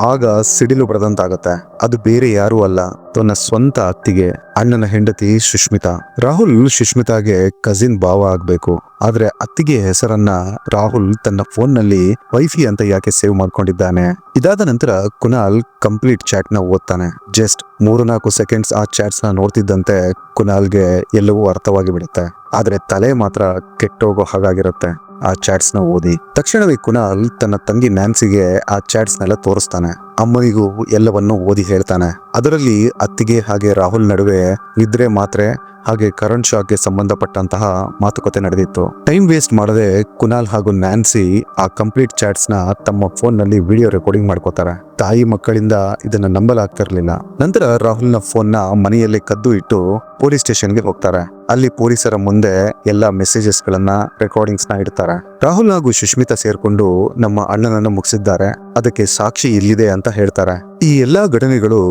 ಆಗ ಸಿಡಿಲು ಬರದಂತಾಗತ್ತೆ. ಅದು ಬೇರೆ ಯಾರು ಅಲ್ಲ, ತನ್ನ ಸ್ವಂತ ಅತ್ತಿಗೆ, ಅಣ್ಣನ ಹೆಂಡತಿ ಸುಷ್ಮಿತಾ. ರಾಹುಲ್ ಸುಷ್ಮಿತಾಗೆ ಕಸಿನ್ ಭಾವ ಆಗ್ಬೇಕು, ಆದ್ರೆ ಅತ್ತಿಗೆ ಹೆಸರನ್ನ ರಾಹುಲ್ ತನ್ನ ಫೋನ್ ನಲ್ಲಿ ವೈಫಿ ಅಂತ ಯಾಕೆ ಸೇವ್ ಮಾಡ್ಕೊಂಡಿದ್ದಾನೆ? ಇದಾದ ನಂತರ ಕುನಾಲ್ ಕಂಪ್ಲೀಟ್ ಚಾಟ್ ನ ಓದ್ತಾನೆ. ಜಸ್ಟ್ 3-4 ಸೆಕೆಂಡ್ಸ್ ಆ ಚಾಟ್ಸ್ ನ ನೋಡ್ತಿದ್ದಂತೆ ಕುನಾಲ್ಗೆ ಎಲ್ಲವೂ ಅರ್ಥವಾಗಿ ಬಿಡುತ್ತೆ. ಆದ್ರೆ ತಲೆ ಮಾತ್ರ ಕೆಟ್ಟೋಗೋ ಹಾಗಾಗಿರುತ್ತೆ ಆ ಚಾಟ್ಸ್ ನ ಓದಿ. ತಕ್ಷಣವೇ ಕುನಾಲ್ ತನ್ನ ತಂಗಿ ನ್ಯಾನ್ಸಿಗೆ ಆ ಚಾಟ್ಸ್ ನೆಲ್ಲ ತೋರಿಸ್ತಾನೆ. ಅಮ್ಮನಿಗೂ ಎಲ್ಲವನ್ನು ಓದಿ ಹೇಳ್ತಾನೆ. ಅದರಲ್ಲಿ ಅತ್ತಿಗೆ ಹಾಗೆ ರಾಹುಲ್ ನಡುವೆ ನಿದ್ರೆ ಮಾತ್ರೆ ಹಾಗೆ ಕರಣ್ ಶಾಕ್ಗೆ ಸಂಬಂಧಪಟ್ಟಂತಹ ಮಾತುಕತೆ ನಡೆದಿತ್ತು. ಟೈಮ್ ವೇಸ್ಟ್ ಮಾಡದೆ ಕುನಾಲ್ ಹಾಗೂ ನ್ಯಾನ್ಸಿ ಆ ಕಂಪ್ಲೀಟ್ ಚಾಟ್ಸ್ ನ ತಮ್ಮ ಫೋನ್ ನಲ್ಲಿ ವಿಡಿಯೋ ರೆಕಾರ್ಡಿಂಗ್ ಮಾಡ್ಕೋತಾರೆ. ತಾಯಿ ಮಕ್ಕಳಿಂದ ಇದನ್ನ ನಂಬಲಾಗ್ತಿರ್ಲಿಲ್ಲ. ನಂತರ ರಾಹುಲ್ನ ಫೋನ್ ನ ಮನೆಯಲ್ಲಿ ಕದ್ದು ಇಟ್ಟು ಪೊಲೀಸ್ ಸ್ಟೇಷನ್ಗೆ ಹೋಗ್ತಾರೆ. ಅಲ್ಲಿ ಪೊಲೀಸರ ಮುಂದೆ ಎಲ್ಲಾ ಮೆಸೇಜಸ್ ಗಳನ್ನ ರೆಕಾರ್ಡಿಂಗ್ಸ್ ನ ಇಡ್ತಾರೆ. ರಾಹುಲ್ ಹಾಗೂ ಸುಷ್ಮಿತಾ ಸೇರ್ಕೊಂಡು ನಮ್ಮ ಅಣ್ಣನನ್ನು ಮುಗಿಸಿದ್ದಾರೆ, ಅದಕ್ಕೆ ಸಾಕ್ಷಿ ಇಲ್ಲಿದೆ ಅಂತ ಹೇಳ್ತಾರೆ. ಈ ಎಲ್ಲಾ ಘಟನೆಗಳು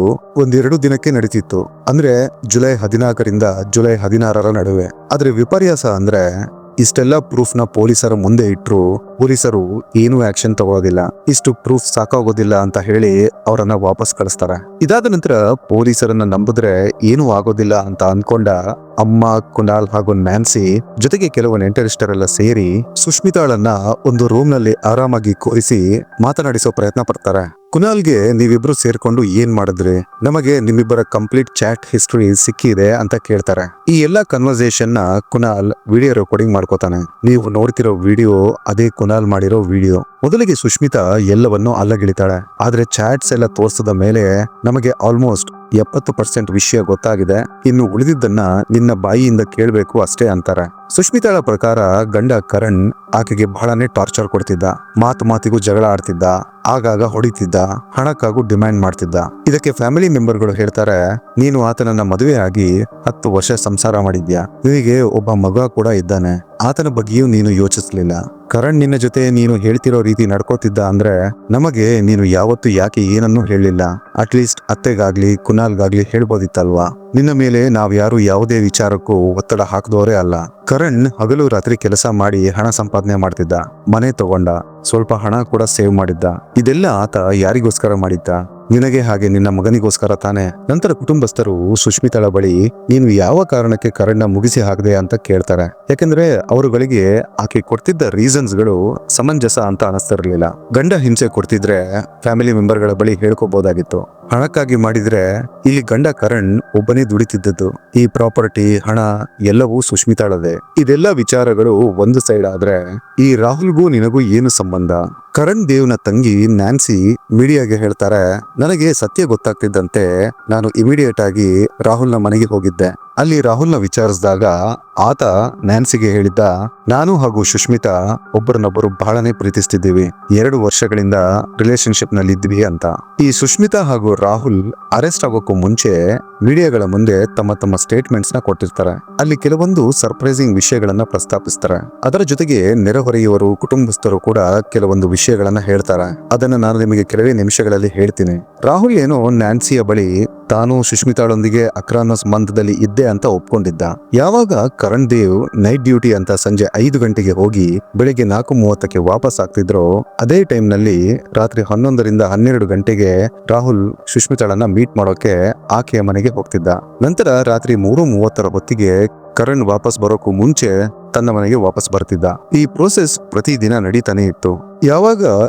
1-2 ದಿನಕ್ಕೆ ನಡೀತಿತ್ತು. ಅಂದ್ರೆ ಜುಲೈ 14ರಿಂದ ಜುಲೈ 16ರ ನಡುವೆ. ಆದ್ರೆ ವಿಪರ್ಯಾಸ ಅಂದ್ರೆ ಇಷ್ಟೆಲ್ಲ ಪ್ರೂಫ್ ನ ಪೊಲೀಸರ ಮುಂದೆ ಇಟ್ರು ಪೊಲೀಸರು ಏನೂ ಆಕ್ಷನ್ ತಗೊಳ್ಳೋದಿಲ್ಲ. ಇಷ್ಟು ಪ್ರೂಫ್ ಸಾಕಾಗೋದಿಲ್ಲ ಅಂತ ಹೇಳಿ ಅವರನ್ನ ವಾಪಸ್ ಕಳಿಸ್ತಾರೆ. ಇದಾದ ನಂತರ ಪೊಲೀಸರನ್ನ ನಂಬಿದ್ರೆ ಏನೂ ಆಗೋದಿಲ್ಲ ಅಂತ ಅನ್ಕೊಂಡ ಅಮ್ಮ, ಕುನಾಲ್ ಹಾಗೂ ನ್ಯಾನ್ಸಿ ಜೊತೆಗೆ ಕೆಲವು ನೆಂಟರಿಷ್ಟರೆಲ್ಲ ಸೇರಿ ಸುಷ್ಮಿತಾಳನ್ನ ಒಂದು ರೂಮ್ ನಲ್ಲಿ ಆರಾಮಾಗಿ ಕೂರಿಸಿ ಮಾತನಾಡಿಸೋ ಪ್ರಯತ್ನ ಪಡ್ತಾರೆ. ಕುನಾಲ್ಗೆ ನೀವಿಬ್ರು ಸೇರ್ಕೊಂಡು ಏನ್ ಮಾಡಿದ್ರಿ, ನಮಗೆ ನಿಮ್ಮಿಬ್ಬರ ಕಂಪ್ಲೀಟ್ ಚಾಟ್ ಹಿಸ್ಟ್ರಿ ಸಿಕ್ಕಿದೆ ಅಂತ ಕೇಳ್ತಾರೆ. ಈ ಎಲ್ಲಾ ಕನ್ವರ್ಸೇಷನ್ ನ ಕುನಾಲ್ ವಿಡಿಯೋ ರೆಕಾರ್ಡಿಂಗ್ ಮಾಡ್ಕೋತಾನೆ. ನೀವು ನೋಡ್ತಿರೋ ವಿಡಿಯೋ ಅದೇ ಕುನಾಲ್ ಮಾಡಿರೋ ವಿಡಿಯೋ. ಮೊದಲಿಗೆ ಸುಷ್ಮಿತಾ ಎಲ್ಲವನ್ನೂ ಅಲ್ಲಗಿಳಿತಾಳೆ. ಆದ್ರೆ ಚಾಟ್ಸ್ ಎಲ್ಲ ತೋರಿಸಿದ ಮೇಲೆ ನಮಗೆ ಆಲ್ಮೋಸ್ಟ್ 70% ವಿಷಯ ಗೊತ್ತಾಗಿದೆ, ಇನ್ನು ಉಳಿದಿದ್ದನ್ನ ನಿನ್ನ ಬಾಯಿಯಿಂದ ಕೇಳಬೇಕು ಅಷ್ಟೇ ಅಂತಾರೆ. ಸುಷ್ಮಿತಾಳ ಪ್ರಕಾರ ಗಂಡ ಕರಣ್ ಆಕೆಗೆ ಬಹಳನೇ ಟಾರ್ಚರ್ ಕೊಡ್ತಿದ್ದ, ಮಾತಿಗೂ ಜಗಳ ಆಡ್ತಿದ್ದ, ಆಗಾಗ ಹೊಡಿತಿದ್ದ, ಹಣಕ್ಕಾಗೂ ಡಿಮ್ಯಾಂಡ್ ಮಾಡ್ತಿದ್ದ. ಇದಕ್ಕೆ ಫ್ಯಾಮಿಲಿ ಮೆಂಬರ್ಗಳು ಹೇಳ್ತಾರೆ, ನೀನು ಆತನನ್ನ ಮದುವೆ ಆಗಿ 10 ವರ್ಷ ಸಂಸಾರ ಮಾಡಿದ್ಯಾ, ನಿನಗೆ ಒಬ್ಬ ಮಗ ಕೂಡ ಇದ್ದಾನೆ, ಆತನ ಬಗ್ಗೆಯೂ ನೀನು ಯೋಚಿಸ್ಲಿಲ್ಲ. ಕರಣ್ ನಿನ್ನ ಜೊತೆ ನೀನು ಹೇಳ್ತಿರೋ ರೀತಿ ನಡ್ಕೋತಿದ್ದ ಅಂದ್ರೆ ನಮಗೆ ನೀನು ಯಾವತ್ತೂ ಯಾಕೆ ಏನನ್ನೂ ಹೇಳಿಲ್ಲ. ಅಟ್ಲೀಸ್ಟ್ ಅತ್ತೆಗಾಗ್ಲಿ ಕುನಾಲ್ಗಾಗ್ಲಿ ಹೇಳ್ಬೋದಿತ್ತಲ್ವಾ. ನಿನ್ನ ಮೇಲೆ ನಾವ್ಯಾರು ಯಾವುದೇ ವಿಚಾರಕ್ಕೂ ಒತ್ತಡ ಹಾಕದವರೇ ಅಲ್ಲ. ಕರಣ್ ಹಗಲು ರಾತ್ರಿ ಕೆಲಸ ಮಾಡಿ ಹಣ ಸಂಪಾದನೆ ಮಾಡ್ತಿದ್ದ, ಮನೆ ತಗೊಂಡ, ಸ್ವಲ್ಪ ಹಣ ಕೂಡ ಸೇವ್ ಮಾಡಿದ್ದ. ಇದೆಲ್ಲ ಆತ ಯಾರಿಗೋಸ್ಕರ ಮಾಡಿದ್ದ? ನಿನಗೆ ಹಾಗೆ ನಿನ್ನ ಮಗನಿಗೋಸ್ಕರ ತಾನೆ. ನಂತರ ಕುಟುಂಬಸ್ಥರು ಸುಷ್ಮಿತಾಳ ಬಳಿ ನೀನು ಯಾವ ಕಾರಣಕ್ಕೆ ಕರಣ್ನ ಮುಗಿಸಿ ಹಾಕದೆ ಅಂತ ಕೇಳ್ತಾರೆ. ಯಾಕಂದ್ರೆ ಅವರುಗಳಿಗೆ ಆಕೆ ಕೊಡ್ತಿದ್ದ ರೀಸನ್ಸ್ ಗಳು ಸಮಂಜಸ ಅಂತ ಅನಿಸ್ತಿರ್ಲಿಲ್ಲ. ಗಂಡ ಹಿಂಸೆ ಕೊಡ್ತಿದ್ರೆ ಫ್ಯಾಮಿಲಿ ಮೆಂಬರ್ಗಳ ಬಳಿ ಹೇಳ್ಕೋಬಹುದಾಗಿತ್ತು. ಹಣಕ್ಕಾಗಿ ಮಾಡಿದ್ರೆ ಇಲ್ಲಿ ಗಂಡ ಕರಣ್ ಒಬ್ಬನೇ ದುಡಿತಿದ್ದದ್ದು. ಈ ಪ್ರಾಪರ್ಟಿ, ಹಣ ಎಲ್ಲವೂ ಸುಷ್ಮಿತಾಳದೆ. ಇದೆಲ್ಲ ವಿಚಾರಗಳು ಒಂದು ಸೈಡ್ ಆದ್ರೆ ಈ ರಾಹುಲ್ಗೂ ನಿನಗೂ ಏನು ಸಂಬಂಧ? ಕರಣ್ ದೇವ್ನ ತಂಗಿ ನ್ಯಾನ್ಸಿ ಮೀಡಿಯಾಗೆ ಹೇಳ್ತಾರೆ, ನನಗೆ ಸತ್ಯ ಗೊತ್ತಾಗ್ತಿದ್ದಂತೆ ನಾನು ಇಮಿಡಿಯೇಟ್ ಆಗಿ ರಾಹುಲ್ನ ಮನೆಗೆ ಹೋಗಿದ್ದೆ. ಅಲ್ಲಿ ರಾಹುಲ್ನ ವಿಚಾರಿಸಿದಾಗ ಆತ ನ್ಯಾನ್ಸಿಗೆ ಹೇಳಿದ್ದ, ನಾನು ಹಾಗೂ ಸುಷ್ಮಿತಾ ಒಬ್ಬರನ್ನೊಬ್ಬರು ಬಹಳನೇ ಪ್ರೀತಿಸ್ತಿದ್ದೀವಿ, 2 ವರ್ಷಗಳಿಂದ ರಿಲೇಶನ್ಶಿಪ್ ನಲ್ಲಿ ಇದ್ವಿ ಅಂತ. ಈ ಸುಷ್ಮಿತಾ ಹಾಗೂ ರಾಹುಲ್ ಅರೆಸ್ಟ್ ಆಗೋಕ್ಕೂ ಮುಂಚೆ ಮೀಡಿಯಾಗಳ ಮುಂದೆ ತಮ್ಮ ಸ್ಟೇಟ್ಮೆಂಟ್ಸ್ ನ ಕೊಟ್ಟಿರ್ತಾರೆ. ಅಲ್ಲಿ ಕೆಲವೊಂದು ಸರ್ಪ್ರೈಸಿಂಗ್ ವಿಷಯಗಳನ್ನ ಪ್ರಸ್ತಾಪಿಸ್ತಾರೆ. ಅದರ ಜೊತೆಗೆ ನೆರೆಹೊರೆಯವರು, ಕುಟುಂಬಸ್ಥರು ಕೂಡ ಕೆಲವೊಂದು ವಿಷಯಗಳನ್ನ ಹೇಳ್ತಾರೆ. ಅದನ್ನ ನಾನು ನಿಮಗೆ ಕೆಲವೇ ನಿಮಿಷಗಳಲ್ಲಿ ಹೇಳ್ತೀನಿ. ರಾಹುಲ್ ಏನೋ ನ್ಯಾನ್ಸಿಯ ಬಳಿ ತಾನು ಸುಷ್ಮಿತಾಳೊಂದಿಗೆ ಅಕ್ರಮ ಸಂಬಂಧದಲ್ಲಿ ಇದ್ದೆ ಅಂತ ಒಪ್ಕೊಂಡಿದ್ದ. ಯಾವಾಗ ಕರಣ್ ದೇವ್ ನೈಟ್ ಡ್ಯೂಟಿ ಅಂತ ಸಂಜೆ 5 ಗಂಟೆಗೆ ಹೋಗಿ ಬೆಳಿಗ್ಗೆ 4:30ಕ್ಕೆ ವಾಪಸ್ ಆಗ್ತಿದ್ರು, ಅದೇ ಟೈಮ್ ನಲ್ಲಿ ರಾತ್ರಿ 11ರಿಂದ 12 ಗಂಟೆಗೆ ರಾಹುಲ್ ಸುಷ್ಮಿತಾಳನ್ನ ಮೀಟ್ ಮಾಡೋಕೆ ಆಕೆಯ ಮನೆಗೆ ಹೋಗ್ತಿದ್ದ. ನಂತರ ರಾತ್ರಿ 3:30 ಹೊತ್ತಿಗೆ ಕರಣ್ ವಾಪಸ್ ಬರೋಕ್ಕೂ ಮುಂಚೆ ತನ್ನ ಮನೆಗೆ ವಾಪಸ್ ಬರ್ತಿದ್ದ. ಈ ಪ್ರೋಸೆಸ್ ಪ್ರತಿದಿನ ನಡೀತಾನೆ ಇತ್ತು. ಯಾವಾಗ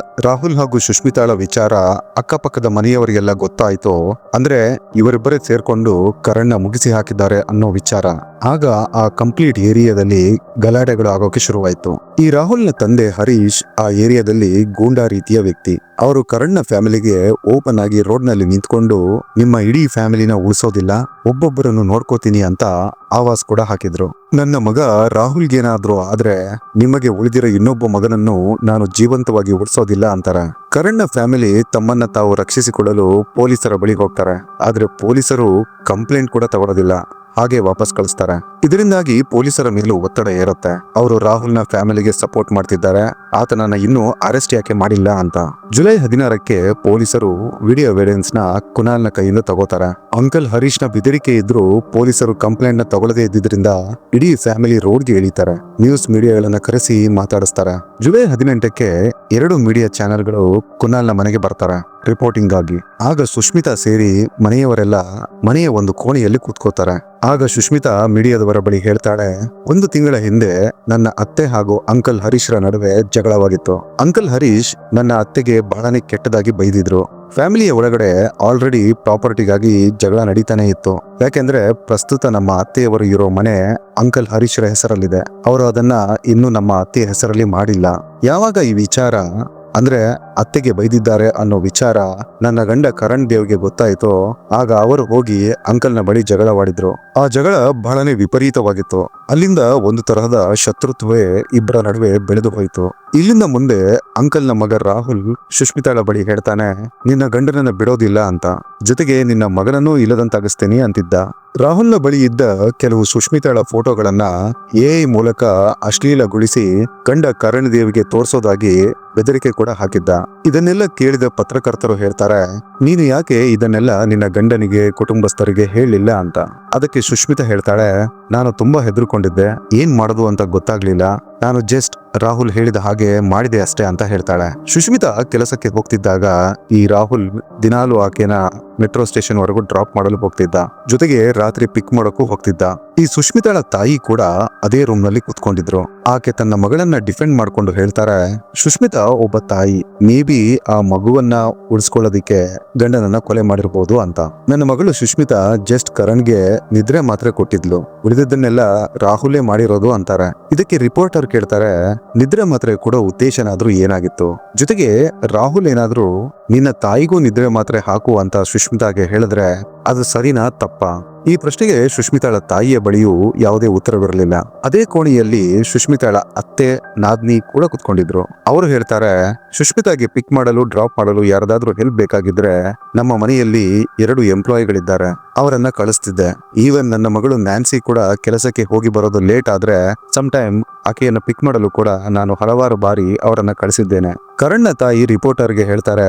ರಾಹುಲ್ ಹಾಗೂ ಸುಷ್ಮಿತಾಳ ವಿಚಾರ ಅಕ್ಕಪಕ್ಕದ ಮನೆಯವರಿಗೆಲ್ಲ ಗೊತ್ತಾಯ್ತೋ, ಅಂದ್ರೆ ಇವರಿಬ್ಬರೇ ಸೇರ್ಕೊಂಡು ಕರಣ್ನ ಮುಗಿಸಿ ಹಾಕಿದ್ದಾರೆ ಅನ್ನೋ ವಿಚಾರ, ಆಗ ಆ ಕಂಪ್ಲೀಟ್ ಏರಿಯಾದಲ್ಲಿ ಗಲಾಟೆಗಳು ಆಗೋಕೆ ಶುರುವಾಯ್ತು. ಈ ರಾಹುಲ್ನ ತಂದೆ ಹರೀಶ್ ಆ ಏರಿಯಾದಲ್ಲಿ ಗೂಂಡಾ ರೀತಿಯ ವ್ಯಕ್ತಿ. ಅವರು ಕರಣ್ನ ಫ್ಯಾಮಿಲಿಗೆ ಓಪನ್ ಆಗಿ ರೋಡ್ ನಲ್ಲಿ ನಿಂತ್ಕೊಂಡು ನಿಮ್ಮ ಇಡೀ ಫ್ಯಾಮಿಲಿನ ಉಳಿಸೋದಿಲ್ಲ, ಒಬ್ಬೊಬ್ಬರನ್ನು ನೋಡ್ಕೋತೀನಿ ಅಂತ ಆವಾಸ್ ಕೂಡ ಹಾಕಿದ್ರು. ನನ್ನ ಮಗ ರಾಹುಲ್ಗೇನಾದ್ರೂ ಆದ್ರೆ ನಿಮಗೆ ಉಳಿದಿರೋ ಇನ್ನೊಬ್ಬ ಮಗನನ್ನು ನಾನು ಜೀವಂತವಾಗಿ ಉಳಿಸೋದಿಲ್ಲ ಅಂತಾರೆ. ಕರಣ್ನ ಫ್ಯಾಮಿಲಿ ತಮ್ಮನ್ನ ತಾವು ರಕ್ಷಿಸಿಕೊಳ್ಳಲು ಪೊಲೀಸರ ಬಳಿ ಹೋಗ್ತಾರೆ. ಆದ್ರೆ ಪೊಲೀಸರು ಕಂಪ್ಲೇಂಟ್ ಕೂಡ ತಗೊಳ್ಳೋದಿಲ್ಲ, ಹಾಗೆ ವಾಪಸ್ ಕಳಿಸ್ತಾರೆ. ಇದರಿಂದಾಗಿ ಪೊಲೀಸರ ಮೇಲೂ ಒತ್ತಡ ಏರುತ್ತೆ. ಅವರು ರಾಹುಲ್ನ ಫ್ಯಾಮಿಲಿಗೆ ಸಪೋರ್ಟ್ ಮಾಡ್ತಿದ್ದಾರೆ, ಆತನನ್ನ ಇನ್ನೂ ಅರೆಸ್ಟ್ ಯಾಕೆ ಮಾಡಿಲ್ಲ ಅಂತ. ಜುಲೈ 16ಕ್ಕೆ ಪೊಲೀಸರು ವಿಡಿಯೋ ಎವಿಡೆನ್ಸ್ ನ ಕುನಾಲ್ನ ಕೈಯಿಂದ ತಗೋತಾರೆ. ಅಂಕಲ್ ಹರೀಶ್ ನ ಬೆದರಿಕೆ ಇದ್ರೂ ಪೊಲೀಸರು ಕಂಪ್ಲೇಂಟ್ ನ ತಗೊಳ್ಳದೇ ಇದ್ದಿದ್ರಿಂದ ಇಡೀ ಫ್ಯಾಮಿಲಿ ರೋಡ್ಗೆ ಇಳಿತಾರೆ. ನ್ಯೂಸ್ ಮೀಡಿಯಾಗಳನ್ನ ಕರೆಸಿ ಮಾತಾಡಿಸ್ತಾರೆ. ಜುಲೈ 18ಕ್ಕೆ 2 ಮೀಡಿಯಾ ಚಾನೆಲ್ಗಳು ಕುನಾಲ್ನ ಮನೆಗೆ ಬರ್ತಾರೆ ರಿಪೋರ್ಟಿಂಗ್ ಆಗಿ. ಆಗ ಸುಷ್ಮಿತಾ ಸೇರಿ ಮನೆಯವರೆಲ್ಲ ಮನೆಯ ಒಂದು ಕೋಣೆಯಲ್ಲಿ ಕೂತ್ಕೋತಾರೆ. ಆಗ ಸುಷ್ಮಿತಾ ಮೀಡಿಯಾದವರ ಬಳಿ ಹೇಳ್ತಾಳೆ, 1 ತಿಂಗಳ ಹಿಂದೆ ನನ್ನ ಅತ್ತೆ ಹಾಗೂ ಅಂಕಲ್ ಹರೀಶ್ರ ನಡುವೆ ಜಗಳವಾಗಿತ್ತು. ಅಂಕಲ್ ಹರೀಶ್ ನನ್ನ ಅತ್ತೆಗೆ ಬಹಳನೇ ಕೆಟ್ಟದಾಗಿ ಬೈದಿದ್ರು. ಫ್ಯಾಮಿಲಿಯ ಒಳಗಡೆ ಆಲ್ರೆಡಿ ಪ್ರಾಪರ್ಟಿಗಾಗಿ ಜಗಳ ನಡೀತಾನೆ ಇತ್ತು. ಯಾಕೆಂದ್ರೆ ಪ್ರಸ್ತುತ ನಮ್ಮ ಅತ್ತೆಯವರು ಇರೋ ಮನೆ ಅಂಕಲ್ ಹರೀಶ್ರ ಹೆಸರಲ್ಲಿದೆ. ಅವರು ಅದನ್ನ ಇನ್ನು ನಮ್ಮ ಅತ್ತೆಯ ಹೆಸರಲ್ಲಿ ಮಾಡಿಲ್ಲ. ಯಾವಾಗ ಈ ವಿಚಾರ ಅಂದ್ರೆ ಅತ್ತೆಗೆ ಬೈದಿದ್ದಾರೆ ಅನ್ನೋ ವಿಚಾರ ನನ್ನ ಗಂಡ ಕರಣ್ ದೇವ್ಗೆ ಗೊತ್ತಾಯ್ತು, ಆಗ ಅವರು ಹೋಗಿ ಅಂಕಲ್ನ ಬಳಿ ಜಗಳವಾಡಿದ್ರು. ಆ ಜಗಳ ಬಹಳನೇ ವಿಪರೀತವಾಗಿತ್ತು. ಅಲ್ಲಿಂದ ಒಂದು ತರಹದ ಶತ್ರುತ್ವವೇ ಇಬ್ಬರ ನಡುವೆ ಬೆಳೆದು ಹೋಯಿತು. ಇಲ್ಲಿಂದ ಮುಂದೆ ಅಂಕಲ್ನ ಮಗ ರಾಹುಲ್ ಸುಷ್ಮಿತಾಳ ಬಳಿ ಹೇಳ್ತಾನೆ, ನಿನ್ನ ಗಂಡನನ್ನ ಬಿಡೋದಿಲ್ಲ ಅಂತ, ಜೊತೆಗೆ ನಿನ್ನ ಮಗನನ್ನೂ ಇಲ್ಲದಂತಾಗಿಸ್ತೀನಿ ಅಂತಿದ್ದ. ರಾಹುಲ್ನ ಬಳಿ ಇದ್ದ ಕೆಲವು ಸುಷ್ಮಿತಾಳ ಫೋಟೋಗಳನ್ನ AI ಮೂಲಕ ಅಶ್ಲೀಲಗೊಳಿಸಿ ಗಂಡ ಕರಣ್ ದೇವ್ಗೆ ತೋರ್ಸೋದಾಗಿ ಬೆದರಿಕೆ ಕೂಡ ಹಾಕಿದ್ದ. ಇದನ್ನೆಲ್ಲ ಕೇಳಿದ ಪತ್ರಕರ್ತರು ಹೇಳ್ತಾರೆ, ನೀನು ಯಾಕೆ ಇದನ್ನೆಲ್ಲ ನಿನ್ನ ಗಂಡನಿಗೆ, ಕುಟುಂಬಸ್ಥರಿಗೆ ಹೇಳಿಲ್ಲ ಅಂತ. ಅದಕ್ಕೆ ಸುಷ್ಮಿತಾ ಹೇಳ್ತಾಳೆ, ನಾನು ತುಂಬಾ ಹೆದರ್ಕೊಂಡಿದ್ದೆ, ಏನ್ ಮಾಡೋದು ಅಂತ ಗೊತ್ತಾಗ್ಲಿಲ್ಲ, ನಾನು ಜಸ್ಟ್ ರಾಹುಲ್ ಹೇಳಿದ ಹಾಗೆ ಮಾಡಿದೆ ಅಷ್ಟೇ ಅಂತ ಹೇಳ್ತಾಳೆ. ಸುಷ್ಮಿತಾ ಕೆಲಸಕ್ಕೆ ಹೋಗ್ತಿದ್ದಾಗ ಈ ರಾಹುಲ್ ದಿನಾಲು ಆಕೆನ ಮೆಟ್ರೋ ಸ್ಟೇಷನ್ ವರೆಗೂ ಡ್ರಾಪ್ ಮಾಡಲು ಹೋಗ್ತಿದ್ದ. ಜೊತೆಗೆ ರಾತ್ರಿ ಪಿಕ್ ಮಾಡೋಕ್ಕೂ ಹೋಗ್ತಿದ್ದ. ಈ ಸುಷ್ಮಿತಾಳ ತಾಯಿ ಕೂಡ ಅದೇ ರೂಮ್ ನಲ್ಲಿ ಕೂತ್ಕೊಂಡಿದ್ರು. ಆಕೆ ತನ್ನ ಮಗಳನ್ನ ಡಿಫೆಂಡ್ ಮಾಡ್ಕೊಂಡು ಹೇಳ್ತಾರೆ, ಸುಷ್ಮಿತಾ ಒಬ್ಬ ತಾಯಿ, ಮೇ ಬಿ ಆ ಮಗುವನ್ನ ಉಳಿಸ್ಕೊಳ್ಳೋದಿಕ್ಕೆ ಗಂಡನನ್ನ ಕೊಲೆ ಮಾಡಿರ್ಬೋದು ಅಂತ. ನನ್ನ ಮಗಳು ಸುಷ್ಮಿತಾ ಜಸ್ಟ್ ಕರಣ್ಗೆ ನಿದ್ರೆ ಮಾತ್ರೆ ಕೊಟ್ಟಿದ್ಲು, ಉಳಿದಿದ್ದನ್ನೆಲ್ಲ ರಾಹುಲೇ ಮಾಡಿರೋದು ಅಂತಾರೆ. ಇದಕ್ಕೆ ರಿಪೋರ್ಟರ್ ಕೇಳ್ತಾರೆ, ನಿದ್ರೆ ಮಾತ್ರೆ ಕೊಡೋ ಉದ್ದೇಶನಾದ್ರೂ ಏನಾಗಿತ್ತು? ಜೊತೆಗೆ ರಾಹುಲ್ ಏನಾದ್ರೂ ನಿನ್ನ ತಾಯಿಗೂ ನಿದ್ರೆ ಮಾತ್ರೆ ಹಾಕು ಅಂತ ಸುಷ್ಮಿತಾಗೆ ಹೇಳಿದ್ರೆ ಅದು ಸರಿನಾ ತಪ್ಪಾ? ಈ ಪ್ರಶ್ನೆಗೆ ಸುಷ್ಮಿತಾಳ ತಾಯಿಯ ಬಳಿಯೂ ಯಾವುದೇ ಉತ್ತರವಿರಲಿಲ್ಲ. ಅದೇ ಕೋಣೆಯಲ್ಲಿ ಸುಷ್ಮಿತಾಳ ಅತ್ತೆ ನಾದ್ನಿ ಕೂಡ ಕುತ್ಕೊಂಡಿದ್ರು. ಅವರು ಹೇಳ್ತಾರೆ, ಸುಷ್ಮಿತಾಗೆ ಪಿಕ್ ಮಾಡಲು ಡ್ರಾಪ್ ಮಾಡಲು ಯಾರದಾದ್ರೂ ಹೆಲ್ಪ್ ಬೇಕಾಗಿದ್ರೆ ನಮ್ಮ ಮನೆಯಲ್ಲಿ 2 ಎಂಪ್ಲಾಯಿಗಳಿದ್ದಾರೆ, ಅವರನ್ನ ಕಳಿಸ್ತಿದ್ದೆ. ಈವನ್ ನನ್ನ ಮಗಳು ನ್ಯಾನ್ಸಿ ಕೂಡ ಕೆಲಸಕ್ಕೆ ಹೋಗಿ ಬರೋದು ಲೇಟ್ ಆದ್ರೆ ಸಮ್ ಟೈಮ್ ಆಕೆಯನ್ನ ಪಿಕ್ ಮಾಡಲು ಕೂಡ ನಾನು ಹಲವಾರು ಬಾರಿ ಅವರನ್ನ ಕಳಿಸಿದ್ದೇನೆ. ಕರಣ್ನ ತಾಯಿ ರಿಪೋರ್ಟರ್ಗೆ ಹೇಳ್ತಾರೆ,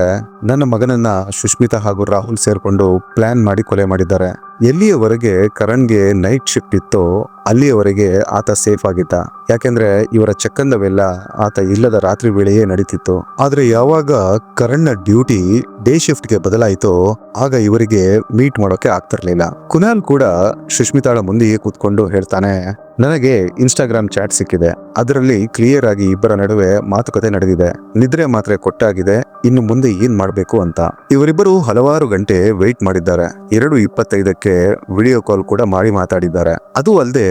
ನನ್ನ ಮಗನನ್ನ ಸುಷ್ಮಿತಾ ಹಾಗೂ ರಾಹುಲ್ ಸೇರ್ಕೊಂಡು ಪ್ಲಾನ್ ಮಾಡಿ ಕೊಲೆ ಮಾಡಿದ್ದಾರೆ. ಎಲ್ಲಿಯವರೆಗೆ ಕರಣ್ಗೆ ನೈಟ್ ಶಿಫ್ಟ್ ಇತ್ತೋ ಅಲ್ಲಿಯವರೆಗೆ ಆತ ಸೇಫ್ ಆಗಿದ್ದ. ಯಾಕೆಂದ್ರೆ ಇವರ ಚಕ್ಕಂದವೆಲ್ಲ ಆತ ಇಲ್ಲದ ರಾತ್ರಿ ವೇಳೆಯೇ ನಡೀತಿತ್ತು. ಆದ್ರೆ ಯಾವಾಗ ಕರಣ್ನ ಡ್ಯೂಟಿ ಡೇ ಶಿಫ್ಟ್ ಗೆ ಬದಲಾಯಿತೋ ಆಗ ಇವರಿಗೆ ಮೀಟ್ ಮಾಡೋಕೆ ಆಗ್ತಿರ್ಲಿಲ್ಲ. ಕುನಾಲ್ ಕೂಡ ಸುಷ್ಮಿತಾಳ ಮುಂದೆಯೇ ಕೂತ್ಕೊಂಡು ಹೇಳ್ತಾನೆ, ನನಗೆ ಇನ್ಸ್ಟಾಗ್ರಾಮ್ ಚಾಟ್ ಸಿಕ್ಕಿದೆ, ಅದರಲ್ಲಿ ಕ್ಲಿಯರ್ ಆಗಿ ಇಬ್ಬರ ನಡುವೆ ಮಾತುಕತೆ ನಡೆದಿದೆ, ನಿದ್ರೆ ಮಾತ್ರೆ ಕೊಟ್ಟಾಗಿದೆ, ಇನ್ನು ಮುಂದೆ ಏನ್ ಮಾಡ್ಬೇಕು ಅಂತ. ಇವರಿಬ್ಬರು ಹಲವಾರು ಗಂಟೆ ವೆಯ್ಟ್ ಮಾಡಿದ್ದಾರೆ. 2:25ಕ್ಕೆ ವಿಡಿಯೋ ಕಾಲ್ ಕೂಡ ಮಾಡಿ ಮಾತಾಡಿದ್ದಾರೆ. ಅದು ಅಲ್ಲದೆ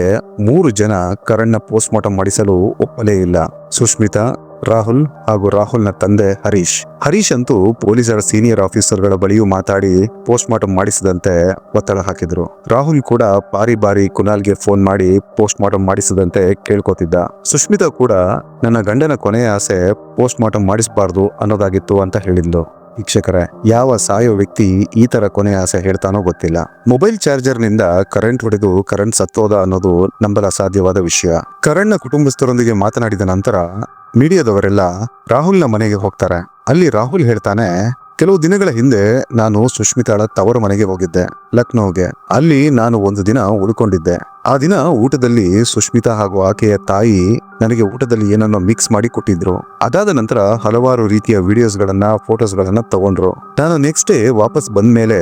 3 ಜನ ಕರಣ್ನ ಪೋಸ್ಟ್ ಮಾರ್ಟಮ್ ಮಾಡಿಸಲು ಒಪ್ಪಲೇ ಇಲ್ಲ. ಸುಷ್ಮಿತಾ, ರಾಹುಲ್ ಹಾಗೂ ರಾಹುಲ್ನ ತಂದೆ ಹರೀಶ್ ಅಂತೂ ಪೊಲೀಸರ ಸೀನಿಯರ್ ಆಫೀಸರ್ಗಳ ಬಳಿಯೂ ಮಾತಾಡಿ ಪೋಸ್ಟ್ ಮಾರ್ಟಮ್ ಮಾಡಿಸದಂತೆ ಒತ್ತಡ ಹಾಕಿದ್ರು. ರಾಹುಲ್ ಕೂಡ ಬಾರಿ ಕುನಾಲ್ಗೆ ಫೋನ್ ಮಾಡಿ ಪೋಸ್ಟ್ ಮಾರ್ಟಮ್ ಮಾಡಿಸದಂತೆ ಕೇಳ್ಕೊತಿದ್ದ. ಸುಷ್ಮಿತಾ ಕೂಡ ನನ್ನ ಗಂಡನ ಕೊನೆಯ ಆಸೆ ಪೋಸ್ಟ್ ಮಾರ್ಟಮ್ ಮಾಡಿಸಬಾರ್ದು ಅನ್ನೋದಾಗಿತ್ತು ಅಂತ ಹೇಳಿದ್ಲು. ವೀಕ್ಷಕರೇ, ಯಾವ ಸಾಯೋ ವ್ಯಕ್ತಿ ಈ ತರ ಕೊನೆಯ ಆಸೆ ಹೇಳ್ತಾನೋ ಗೊತ್ತಿಲ್ಲ. ಮೊಬೈಲ್ ಚಾರ್ಜರ್ ನಿಂದ ಕರೆಂಟ್ ಹೊಡೆದು ಕರಣ್ ಸತ್ತೋದ ಅನ್ನೋದು ನಂಬಲು ಅಸಾಧ್ಯವಾದ ವಿಷಯ. ಕರಣ್ನ ಕುಟುಂಬಸ್ಥರೊಂದಿಗೆ ಮಾತನಾಡಿದ ನಂತರ ಮೀಡಿಯಾದವರೆಲ್ಲ ರಾಹುಲ್ನ ಮನೆಗೆ ಹೋಗ್ತಾರೆ. ಅಲ್ಲಿ ರಾಹುಲ್ ಹೇಳ್ತಾನೆ, ಕೆಲವು ದಿನಗಳ ಹಿಂದೆ ನಾನು ಸುಷ್ಮಿತಾಳ ತವರು ಮನೆಗೆ ಹೋಗಿದ್ದೆ, ಲಕ್ನೋಗೆ. ಅಲ್ಲಿ ನಾನು 1 ದಿನ ಉಳ್ಕೊಂಡಿದ್ದೆ. ಆ ದಿನ ಊಟದಲ್ಲಿ ಸುಷ್ಮಿತಾ ಹಾಗೂ ಆಕೆಯ ತಾಯಿ ನನಗೆ ಊಟದಲ್ಲಿ ಏನನ್ನೋ ಮಿಕ್ಸ್ ಮಾಡಿ ಕೊಟ್ಟಿದ್ರು. ಅದಾದ ನಂತರ ಹಲವಾರು ರೀತಿಯ ವಿಡಿಯೋಸ್ ಗಳನ್ನ, ಫೋಟೋಸ್ ಗಳನ್ನ ತಗೊಂಡ್ರು. ನಾನು ನೆಕ್ಸ್ಟ್ ಡೇ ವಾಪಸ್ ಬಂದ ಮೇಲೆ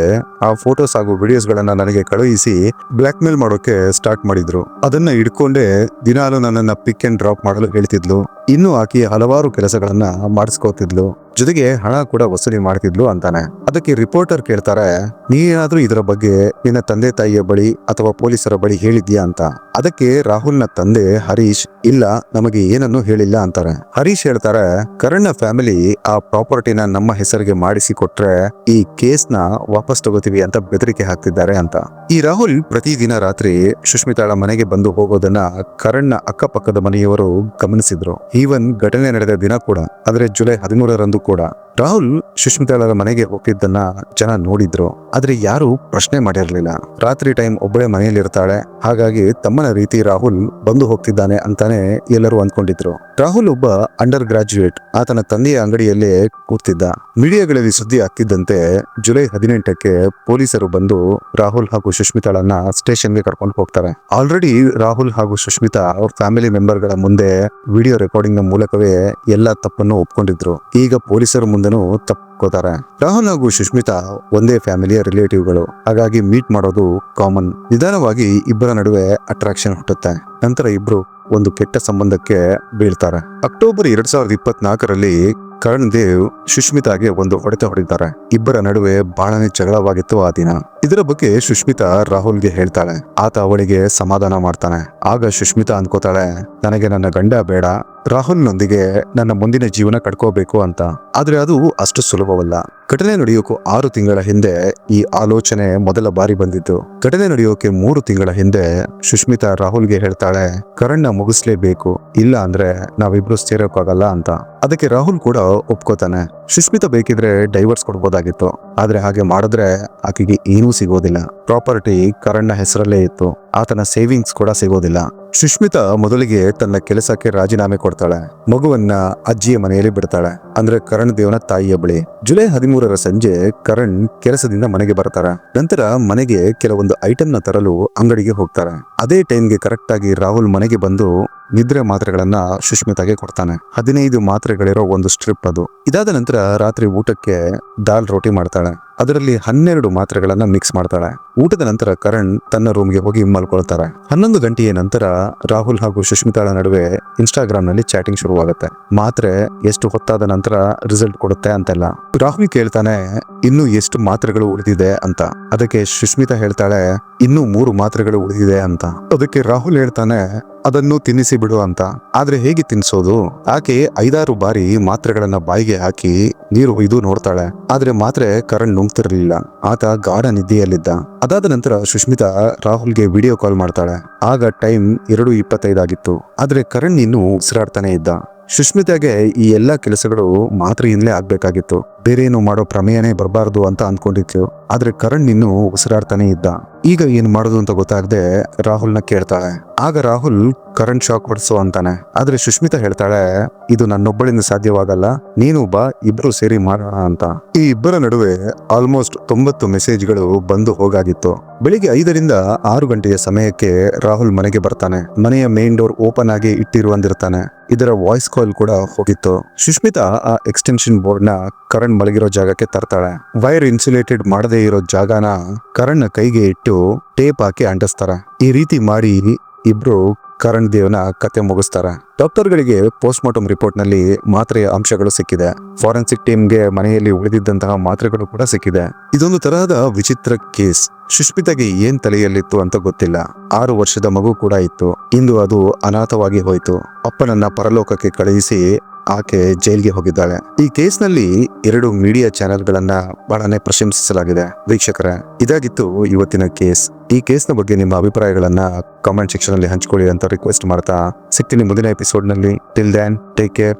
ಆ ಫೋಟೋಸ್ ಹಾಗೂ ವಿಡಿಯೋಸ್ ಗಳನ್ನ ನನಗೆ ಕಳುಹಿಸಿ ಬ್ಲಾಕ್ ಮೇಲ್ ಮಾಡೋಕೆ ಸ್ಟಾರ್ಟ್ ಮಾಡಿದ್ರು. ಅದನ್ನ ಇಟ್ಕೊಂಡೆ ದಿನಾಲು ನನ್ನನ್ನ ಪಿಕ್ ಅಂಡ್ ಡ್ರಾಪ್ ಮಾಡಲು ಹೇಳ್ತಿದ್ಲು. ಇನ್ನು ಆಕೆಯ ಹಲವಾರು ಕೆಲಸಗಳನ್ನ ಮಾಡಿಸ್ಕೋತಿದ್ಲು, ಜೊತೆಗೆ ಹಣ ಕೂಡ ವಸೂಲಿ ಮಾಡ್ತಿದ್ಲು ಅಂತಾನೆ. ಅದಕ್ಕೆ ರಿಪೋರ್ಟರ್ ಕೇಳ್ತಾರೆ, ನೀನಾದ್ರೂ ಇದರ ಬಗ್ಗೆ ನಿನ್ನ ತಂದೆ ತಾಯಿಯ ಬಳಿ ಅಥವಾ ಪೊಲೀಸರ ಬಳಿ ಹೇಳಿದ್ಯಾ ಅಂತ. ಅದಕ್ಕೆ ರಾಹುಲ್ನ ತಂದೆ ಹರೀಶ್, ಇಲ್ಲ, ನಮಗೆ ಏನನ್ನು ಹೇಳಿಲ್ಲ ಅಂತಾರೆ. ಹರೀಶ್ ಹೇಳ್ತಾರೆ, ಕರಣ್ನ ಫ್ಯಾಮಿಲಿ ಆ ಪ್ರಾಪರ್ಟಿನ ನಮ್ಮ ಹೆಸರಿಗೆ ಮಾಡಿಸಿ ಕೊಟ್ರೆ ಈ ಕೇಸ್ನ ವಾಪಸ್ ತಗೋತೀವಿ ಅಂತ ಬೆದರಿಕೆ ಹಾಕ್ತಿದ್ದಾರೆ ಅಂತ. ಈ ರಾಹುಲ್ ಪ್ರತಿದಿನ ರಾತ್ರಿ ಸುಷ್ಮಿತಾಳ ಮನೆಗೆ ಬಂದು ಹೋಗೋದನ್ನ ಕರಣ್ನ ಅಕ್ಕಪಕ್ಕದ ಮನೆಯವರು ಗಮನಿಸಿದ್ರು. ಈವನ್ ಘಟನೆ ನಡೆದ ದಿನ ಕೂಡ, ಅಂದ್ರೆ ಜುಲೈ 13ರಂದು ಕೂಡ ರಾಹುಲ್ ಸುಷ್ಮಿತಾಳ ಮನೆಗೆ ಹೋಗ್ತಿದ್ದನ್ನ ಜನ ನೋಡಿದ್ರು. ಆದ್ರೆ ಯಾರು ಪ್ರಶ್ನೆ ಮಾಡಿರ್ಲಿಲ್ಲ. ರಾತ್ರಿ ಟೈಮ್ ಒಬ್ಬಳೆ ಮನೆಯಲ್ಲಿರ್ತಾಳೆ, ಹಾಗಾಗಿ ತಮ್ಮನ ರೀತಿ ರಾಹುಲ್ ಬಂದು ಹೋಗ್ತಿದ್ದಾನೆ ಅಂತಾನೆ ಎಲ್ಲರೂ ಅಂದ್ಕೊಂಡಿದ್ರು. ರಾಹುಲ್ ಒಬ್ಬ ಅಂಡರ್ ಗ್ರಾಜುಯೇಟ್. ಆತನ ತಂದೆಯ ಅಂಗಡಿಯಲ್ಲೇ ಕೂರ್ತಿದ್ದ. ಮೀಡಿಯಾಗಳಲ್ಲಿ ಸುದ್ದಿ ಆಗ್ತಿದ್ದಂತೆ ಜುಲೈ 18ಕ್ಕೆ ಪೊಲೀಸರು ಬಂದು ರಾಹುಲ್ ಹಾಗೂ ಸುಷ್ಮಿತಾಳನ್ನ ಸ್ಟೇಷನ್ಗೆ ಕರ್ಕೊಂಡು ಹೋಗ್ತಾರೆ. ಆಲ್ರೆಡಿ ರಾಹುಲ್ ಹಾಗೂ ಸುಷ್ಮಿತಾ ಅವ್ರ ಫ್ಯಾಮಿಲಿ ಮೆಂಬರ್ಗಳ ಮುಂದೆ ವಿಡಿಯೋ ರೆಕಾರ್ಡಿಂಗ್ ನ ಮೂಲಕವೇ ಎಲ್ಲಾ ತಪ್ಪನ್ನು ಒಪ್ಕೊಂಡಿದ್ರು. ಈಗ ಪೊಲೀಸರ ಮುಂದೆನೂ ತಪ್ಪುಕೋತಾರೆ. ರಾಹುಲ್ ಹಾಗೂ ಸುಷ್ಮಿತಾ ಒಂದೇ ಫ್ಯಾಮಿಲಿಯ ರಿಲೇಟಿವ್ಗಳು, ಹಾಗಾಗಿ ಮೀಟ್ ಮಾಡೋದು ಕಾಮನ್. ನಿಧಾನವಾಗಿ ಇಬ್ಬರ ನಡುವೆ ಅಟ್ರಾಕ್ಷನ್ ಹುಟ್ಟುತ್ತೆ. ನಂತರ ಇಬ್ರು ಒಂದು ಕೆಟ್ಟ ಸಂಬಂಧಕ್ಕೆ ಬೀಳ್ತಾರೆ. ಅಕ್ಟೋಬರ್ 2024ರಲ್ಲಿ ಕರಣ್ ದೇವ್ ಸುಷ್ಮಿತಾಗೆ ಒಂದು ಹೊಡೆತ ಹೊಡಿತಾರೆ. ಇಬ್ಬರ ನಡುವೆ ಬಹಳನೇ ಜಗಳವಾಗಿತ್ತು ಆ ದಿನ. ಇದರ ಬಗ್ಗೆ ಸುಷ್ಮಿತಾ ರಾಹುಲ್ಗೆ ಹೇಳ್ತಾಳೆ. ಆತ ಅವಳಿಗೆ ಸಮಾಧಾನ ಮಾಡ್ತಾನೆ. ಆಗ ಸುಷ್ಮಿತಾ ಅನ್ಕೋತಾಳೆ, ನನಗೆ ನನ್ನ ಗಂಡ ಬೇಡ, ರಾಹುಲ್ನೊಂದಿಗೆ ನನ್ನ ಮುಂದಿನ ಜೀವನ ಕಟ್ಕೋಬೇಕು ಅಂತ. ಆದ್ರೆ ಅದು ಅಷ್ಟು ಸುಲಭವಲ್ಲ. ಘಟನೆ ನಡೆಯೋಕೆ 6 ತಿಂಗಳ ಹಿಂದೆ ಈ ಆಲೋಚನೆ ಮೊದಲ ಬಾರಿ ಬಂದಿದ್ದು. ಘಟನೆ ನಡೆಯೋಕೆ 3 ತಿಂಗಳ ಹಿಂದೆ ಸುಷ್ಮಿತಾ ರಾಹುಲ್ಗೆ ಹೇಳ್ತಾಳೆ, ಕರಣ್ನ ಮುಗಿಸ್ಲೇಬೇಕು, ಇಲ್ಲ ಅಂದ್ರೆ ನಾವಿಬ್ರು ಸೇರೋಕ್ಕಾಗಲ್ಲ ಅಂತ. ಅದಕ್ಕೆ ರಾಹುಲ್ ಕೂಡ ಒಪ್ಕೋತಾನೆ. ಸುಷ್ಮಿತಾ ಬೇಕಿದ್ರೆ ಡೈವರ್ಸ್ ಕೊಡ್ಬೋದಾಗಿತ್ತು, ಆದ್ರೆ ಹಾಗೆ ಮಾಡಿದ್ರೆ ಆಕೆಗೆ ಏನೂ ಸಿಗೋದಿಲ್ಲ. ಪ್ರಾಪರ್ಟಿ ಕರಣ್ನ ಹೆಸರಲ್ಲೇ ಇತ್ತು, ಆತನ ಸೇವಿಂಗ್ಸ್ ಕೂಡ ಸಿಗೋದಿಲ್ಲ. ಸುಷ್ಮಿತಾ ಮೊದಲಿಗೆ ತನ್ನ ಕೆಲಸಕ್ಕೆ ರಾಜೀನಾಮೆ ಕೊಡ್ತಾಳೆ. ಮಗುವನ್ನ ಅಜ್ಜಿಯ ಮನೆಯಲ್ಲಿ ಬಿಡ್ತಾಳೆ, ಅಂದ್ರೆ ಕರಣ್ ದೇವನ ತಾಯಿಯ ಬಳಿ. ಜುಲೈ 13ರ ಸಂಜೆ ಕರಣ್ ಕೆಲಸದಿಂದ ಮನೆಗೆ ಬರ್ತಾರೆ. ನಂತರ ಮನೆಗೆ ಕೆಲವೊಂದು ಐಟಮ್ ನ ತರಲು ಅಂಗಡಿಗೆ ಹೋಗ್ತಾರೆ. ಅದೇ ಟೈಮ್ಗೆ ಕರೆಕ್ಟ್ ಆಗಿ ರಾಹುಲ್ ಮನೆಗೆ ಬಂದು ನಿದ್ರೆ ಮಾತ್ರೆಗಳನ್ನ ಸುಷ್ಮಿತಾಗೆ ಕೊಡ್ತಾನೆ. 15 ಮಾತ್ರೆಗಳಿರೋ ಒಂದು ಸ್ಟ್ರಿಪ್ ಅದು. ಇದಾದ ನಂತರ ರಾತ್ರಿ ಊಟಕ್ಕೆ ದಾಲ್ ರೋಟಿ ಮಾಡ್ತಾಳೆ. ಅದರಲ್ಲಿ 12 ಮಾತ್ರೆಗಳನ್ನ ಮಿಕ್ಸ್ ಮಾಡ್ತಾಳೆ. ಊಟದ ನಂತರ ಕರಣ್ ತನ್ನ ರೂಮ್ಗೆ ಹೋಗಿ ಮಲ್ಕೊಳ್ತಾರೆ. 11 ಗಂಟೆಯ ನಂತರ ರಾಹುಲ್ ಹಾಗೂ ಸುಷ್ಮಿತಾಳ ನಡುವೆ ಇನ್ಸ್ಟಾಗ್ರಾಮ್ ನಲ್ಲಿ ಚಾಟಿಂಗ್ ಶುರುವಾಗುತ್ತೆ. ಮಾತ್ರೆ ಎಷ್ಟು ಹೊತ್ತಾದ ನಂತರ ರಿಸಲ್ಟ್ ಕೊಡುತ್ತೆ ಅಂತೆಲ್ಲ. ರಾಹುಲ್ ಕೇಳ್ತಾನೆ ಇನ್ನು ಎಷ್ಟು ಮಾತ್ರೆಗಳು ಉಳಿದಿದೆ ಅಂತ. ಅದಕ್ಕೆ ಸುಷ್ಮಿತಾ ಹೇಳ್ತಾಳೆ ಇನ್ನೂ 3 ಮಾತ್ರೆಗಳು ಉಳಿದಿದೆ ಅಂತ. ಅದಕ್ಕೆ ರಾಹುಲ್ ಹೇಳ್ತಾನೆ ಅದನ್ನು ತಿನ್ನಿಸಿ ಬಿಡು ಅಂತ. ಆದ್ರೆ ಹೇಗೆ ತಿನ್ಸೋದು? ಆಕೆ 5-6 ಬಾರಿ ಮಾತ್ರೆಗಳನ್ನ ಬಾಯಿಗೆ ಹಾಕಿ ನೀರು ಒಯ್ದು ನೋಡ್ತಾಳೆ. ಆದ್ರೆ ಮಾತ್ರೆ ಕರಣ್ ನುಂಗ್ತಿರ್ಲಿಲ್ಲ. ಆತ ಗಾಢ ನಿದ್ದೆಯಲ್ಲಿದ್ದ. ಅದಾದ ನಂತರ ಸುಷ್ಮಿತಾ ರಾಹುಲ್ಗೆ ವಿಡಿಯೋ ಕಾಲ್ ಮಾಡ್ತಾಳೆ. ಆಗ ಟೈಮ್ 2:25 ಆಗಿತ್ತು. ಆದ್ರೆ ಕರಣ್ ಇನ್ನೂ ಉಸಿರಾಡ್ತಾನೆ ಇದ್ದ. ಸುಷ್ಮಿತಾಗೆ ಈ ಎಲ್ಲಾ ಕೆಲಸಗಳು ಮಾತ್ರೆಯಿಂದಲೇ ಆಗ್ಬೇಕಾಗಿತ್ತು. ಬೇರೆ ಏನು ಮಾಡೋ ಪ್ರಮೇಯನೇ ಬರಬಾರ್ದು ಅಂತ ಅನ್ಕೊಂಡಿತ್ತು. ಆದ್ರೆ ಕರಣ್ ಇನ್ನೂ ಉಸಿರಾಡ್ತಾನೆ ಇದ್ದ. ಈಗ ಏನ್ ಮಾಡೋದು ಅಂತ ಗೊತ್ತಾಗದೆ ರಾಹುಲ್ನ ಕೇಳ್ತಾಳೆ. ಆಗ ರಾಹುಲ್ ಕರಣ್ ಶಾಕ್ ಹೊಡ್ಸು ಅಂತಾನೆ. ಆದ್ರೆ ಸುಷ್ಮಿತಾ ಹೇಳ್ತಾಳೆ ಇದು ನನ್ನೊಬ್ಬಳಿಂದ ಸಾಧ್ಯವಾಗಲ್ಲ, ನೀನು ಬಾ, ಇಬ್ರು ಸೇರಿ ಮಾಡೋಣ ಅಂತ. ಈ ಇಬ್ಬರ ನಡುವೆ ಆಲ್ಮೋಸ್ಟ್ 90 ಮೆಸೇಜ್ಗಳು ಬಂದು ಹೋಗಾಗಿತ್ತು. ಬೆಳಿಗ್ಗೆ 5ರಿಂದ 6 ಗಂಟೆಯ ಸಮಯಕ್ಕೆ ರಾಹುಲ್ ಮನೆಗೆ ಬರ್ತಾನೆ. ಮನೆಯ ಮೇನ್ ಡೋರ್ ಓಪನ್ ಆಗಿ ಇಟ್ಟಿರುವಂದಿರ್ತಾನೆ. ಇದರ ವಾಯ್ಸ್ ಕಾಲ್ ಕೂಡ ಹೋಗಿತ್ತು. ಸುಷ್ಮಿತಾ ಆ ಎಕ್ಸ್ಟೆನ್ಷನ್ ಬೋರ್ಡ್ ನ ಕರಣ್ ಮಲಗಿರೋ ಜಾಗಕ್ಕೆ ತರ್ತಾಳೆ. ವೈರ್ ಇನ್ಸುಲೇಟೆಡ್ ಮಾಡದೇ ಇರೋ ಜಾಗನ ಕರಣ್ ಕೈಗೆ ಇಟ್ಟು ಟೇಪ್ ಹಾಕಿ ಅಂಟಿಸ್ತಾರೆ. ಈ ರೀತಿ ಮಾಡಿ ಇಬ್ರು ಕರಣ್ ದೇವ್ನ ಕತೆ ಮುಗಿಸ್ತಾರೆ. ಡಾಕ್ಟರ್ಗಳಿಗೆ ಪೋಸ್ಟ್ ಮಾರ್ಟಮ್ ರಿಪೋರ್ಟ್ ನಲ್ಲಿ ಮಾತ್ರೆಯ ಅಂಶಗಳು ಸಿಕ್ಕಿದೆ. ಫಾರೆನ್ಸಿಕ್ ಟೀಮ್ಗೆ ಮನೆಯಲ್ಲಿ ಉಳಿದಿದ್ದಂತಹ ಮಾತ್ರೆಗಳು ಕೂಡ ಸಿಕ್ಕಿದೆ. ಇದೊಂದು ತರಹದ ವಿಚಿತ್ರ ಕೇಸ್. ಸುಷ್ಮಿತಾಗೆ ಏನ್ ತಲೆಯಲ್ಲಿತ್ತು ಅಂತ ಗೊತ್ತಿಲ್ಲ. 6 ವರ್ಷದ ಮಗು ಕೂಡ ಇತ್ತು. ಇಂದು ಅದು ಅನಾಥವಾಗಿ ಹೋಯ್ತು. ಅಪ್ಪನನ್ನ ಪರಲೋಕಕ್ಕೆ ಕಳುಹಿಸಿ ಆಕೆ ಜೈಲ್ಗೆ ಹೋಗಿದ್ದಾಳೆ. ಈ ಕೇಸ್ನಲ್ಲಿ 2 ಮೀಡಿಯಾ ಚಾನೆಲ್ಗಳನ್ನ ಬಹಳನೇ ಪ್ರಶಂಸಿಸಲಾಗಿದೆ. ವೀಕ್ಷಕರೇ, ಇದಾಗಿತ್ತು ಇವತ್ತಿನ ಕೇಸ್. ಈ ಕೇಸ್ನ ಬಗ್ಗೆ ನಿಮ್ಮ ಅಭಿಪ್ರಾಯಗಳನ್ನ ಕಾಮೆಂಟ್ ಸೆಕ್ಷನ್ ಅಲ್ಲಿ ಹಂಚಿಕೊಳ್ಳಿ ಅಂತ ರಿಕ್ವೆಸ್ಟ್ ಮಾಡ್ತಾ ಸಿಗ್ತೀನಿ ಮುಂದಿನ ಎಪಿಸೋಡ್ ನಲ್ಲಿ. Till then take care.